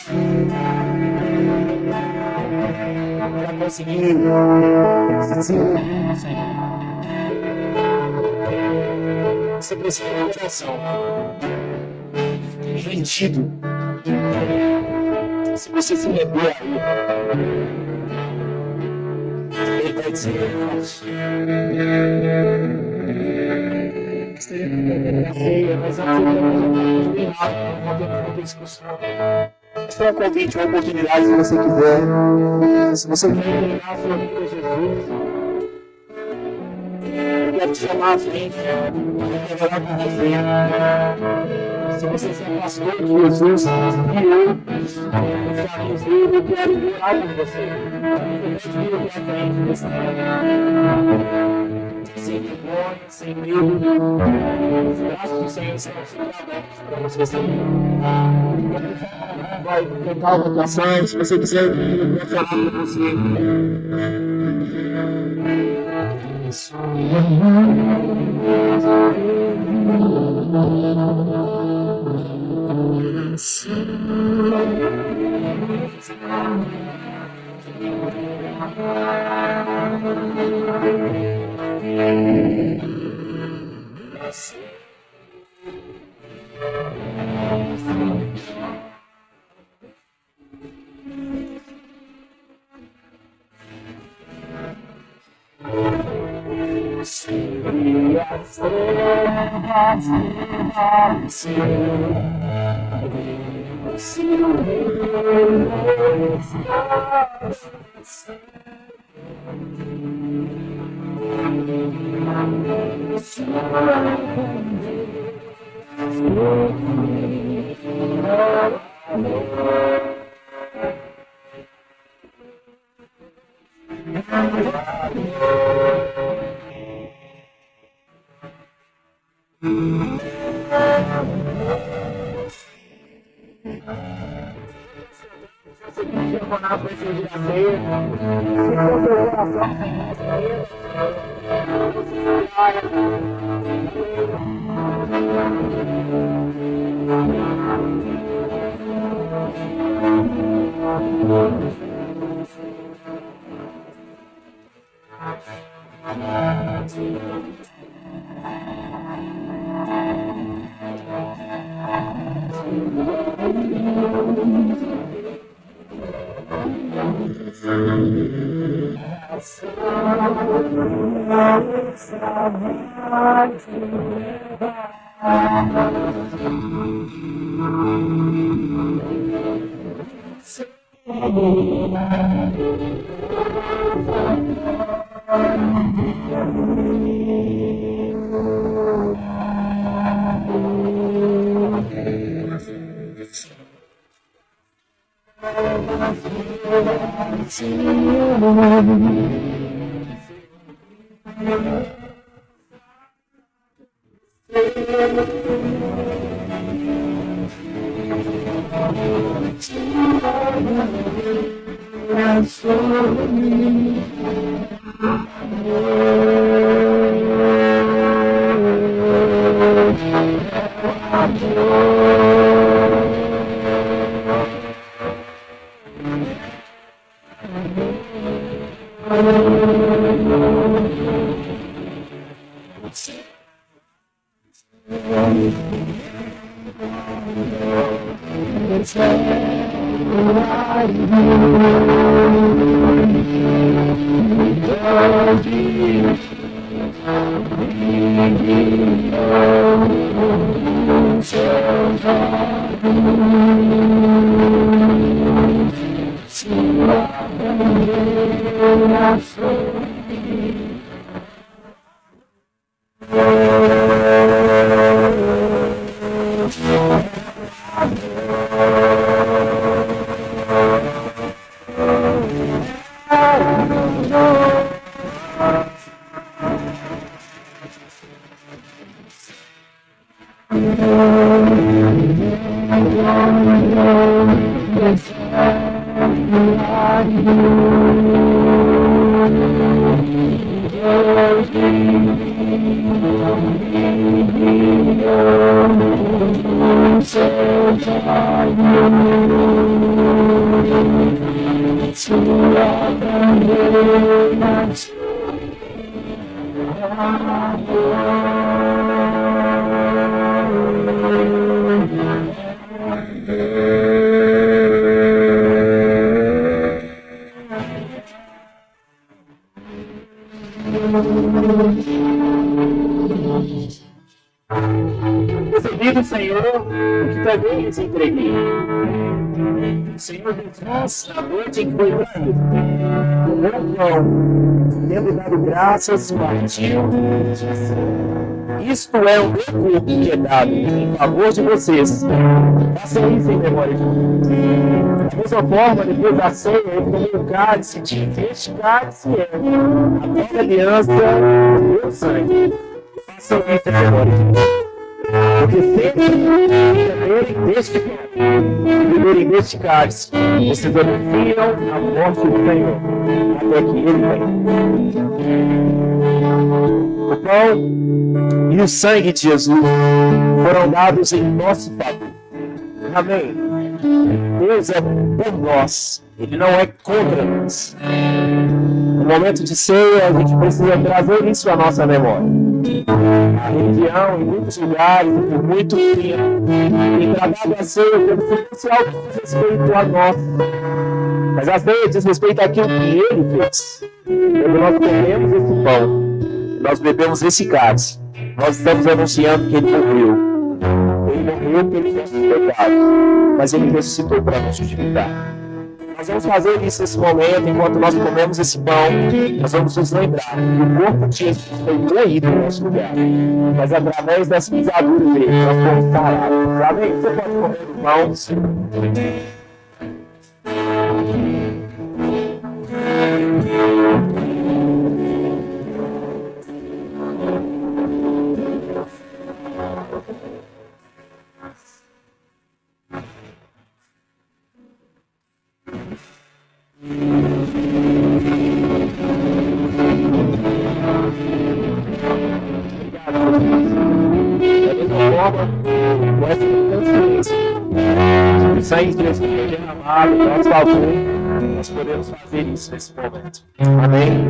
Speaker 1: Para conseguir se desenvolver, Senhor. Você precisa de um coração rendido. Se você se render a Ele vai dizer: mas antes eu vou ter discussão. Se for um convite, uma oportunidade, se você quiser. Se você quer treinar a sua vida com Jesus, eu quero te chamar à frente. Eu quero orar com você. Se você se afastou de Jesus e eu, os caminhos dele, eu quero orar por você. Eu quero te vir aqui à frente nesse tempo. Sem vergonha, sem medo, os braços do Senhor estão sempre abertos para você sair. Vai tentar uma canção, se você quiser, eu vou falar para você. Recebi do Senhor o que também lhes entreguei. O Senhor Jesus, na noite em que foi traído, tomou o pão, tendo dado graças, partiu e disse: isto é o meu corpo que é dado em favor de vocês. Façam isso em memória de mim. Da mesma forma, depois da ceia, ele tomou o cálice e disse: este cálice é a nova aliança do meu sangue. Façam isso em memória de mim. Porque sempre beberem deste pão e beberem deste cálice, vocês anunciam a morte do Senhor, até que ele venha. O pão e o sangue de Jesus foram dados em nosso favor. Amém. Deus é por nós, Ele não é contra nós. No momento de ceia, a gente precisa trazer isso à nossa memória. A religião, em muitos lugares, por muito tempo, tem tratado a ceia como se fosse algo que diz respeito a nós. Mas a ceia diz respeito àquilo que Ele fez. Quando nós comemos esse pão, nós bebemos esse cálice, nós estamos anunciando que Ele morreu. Ele morreu pelos nossos pecados, mas Ele ressuscitou para nos justificar. Nós vamos fazer isso nesse momento, enquanto nós comemos esse pão, nós vamos nos lembrar que o corpo de Jesus foi moído no nosso lugar, mas através das pisaduras dele, nós fomos sarados. Amém? Você pode comer o pão. Com essa consciência de sangue de Jesus foi derramado em nosso favor, nós podemos fazer isso nesse momento. Amém?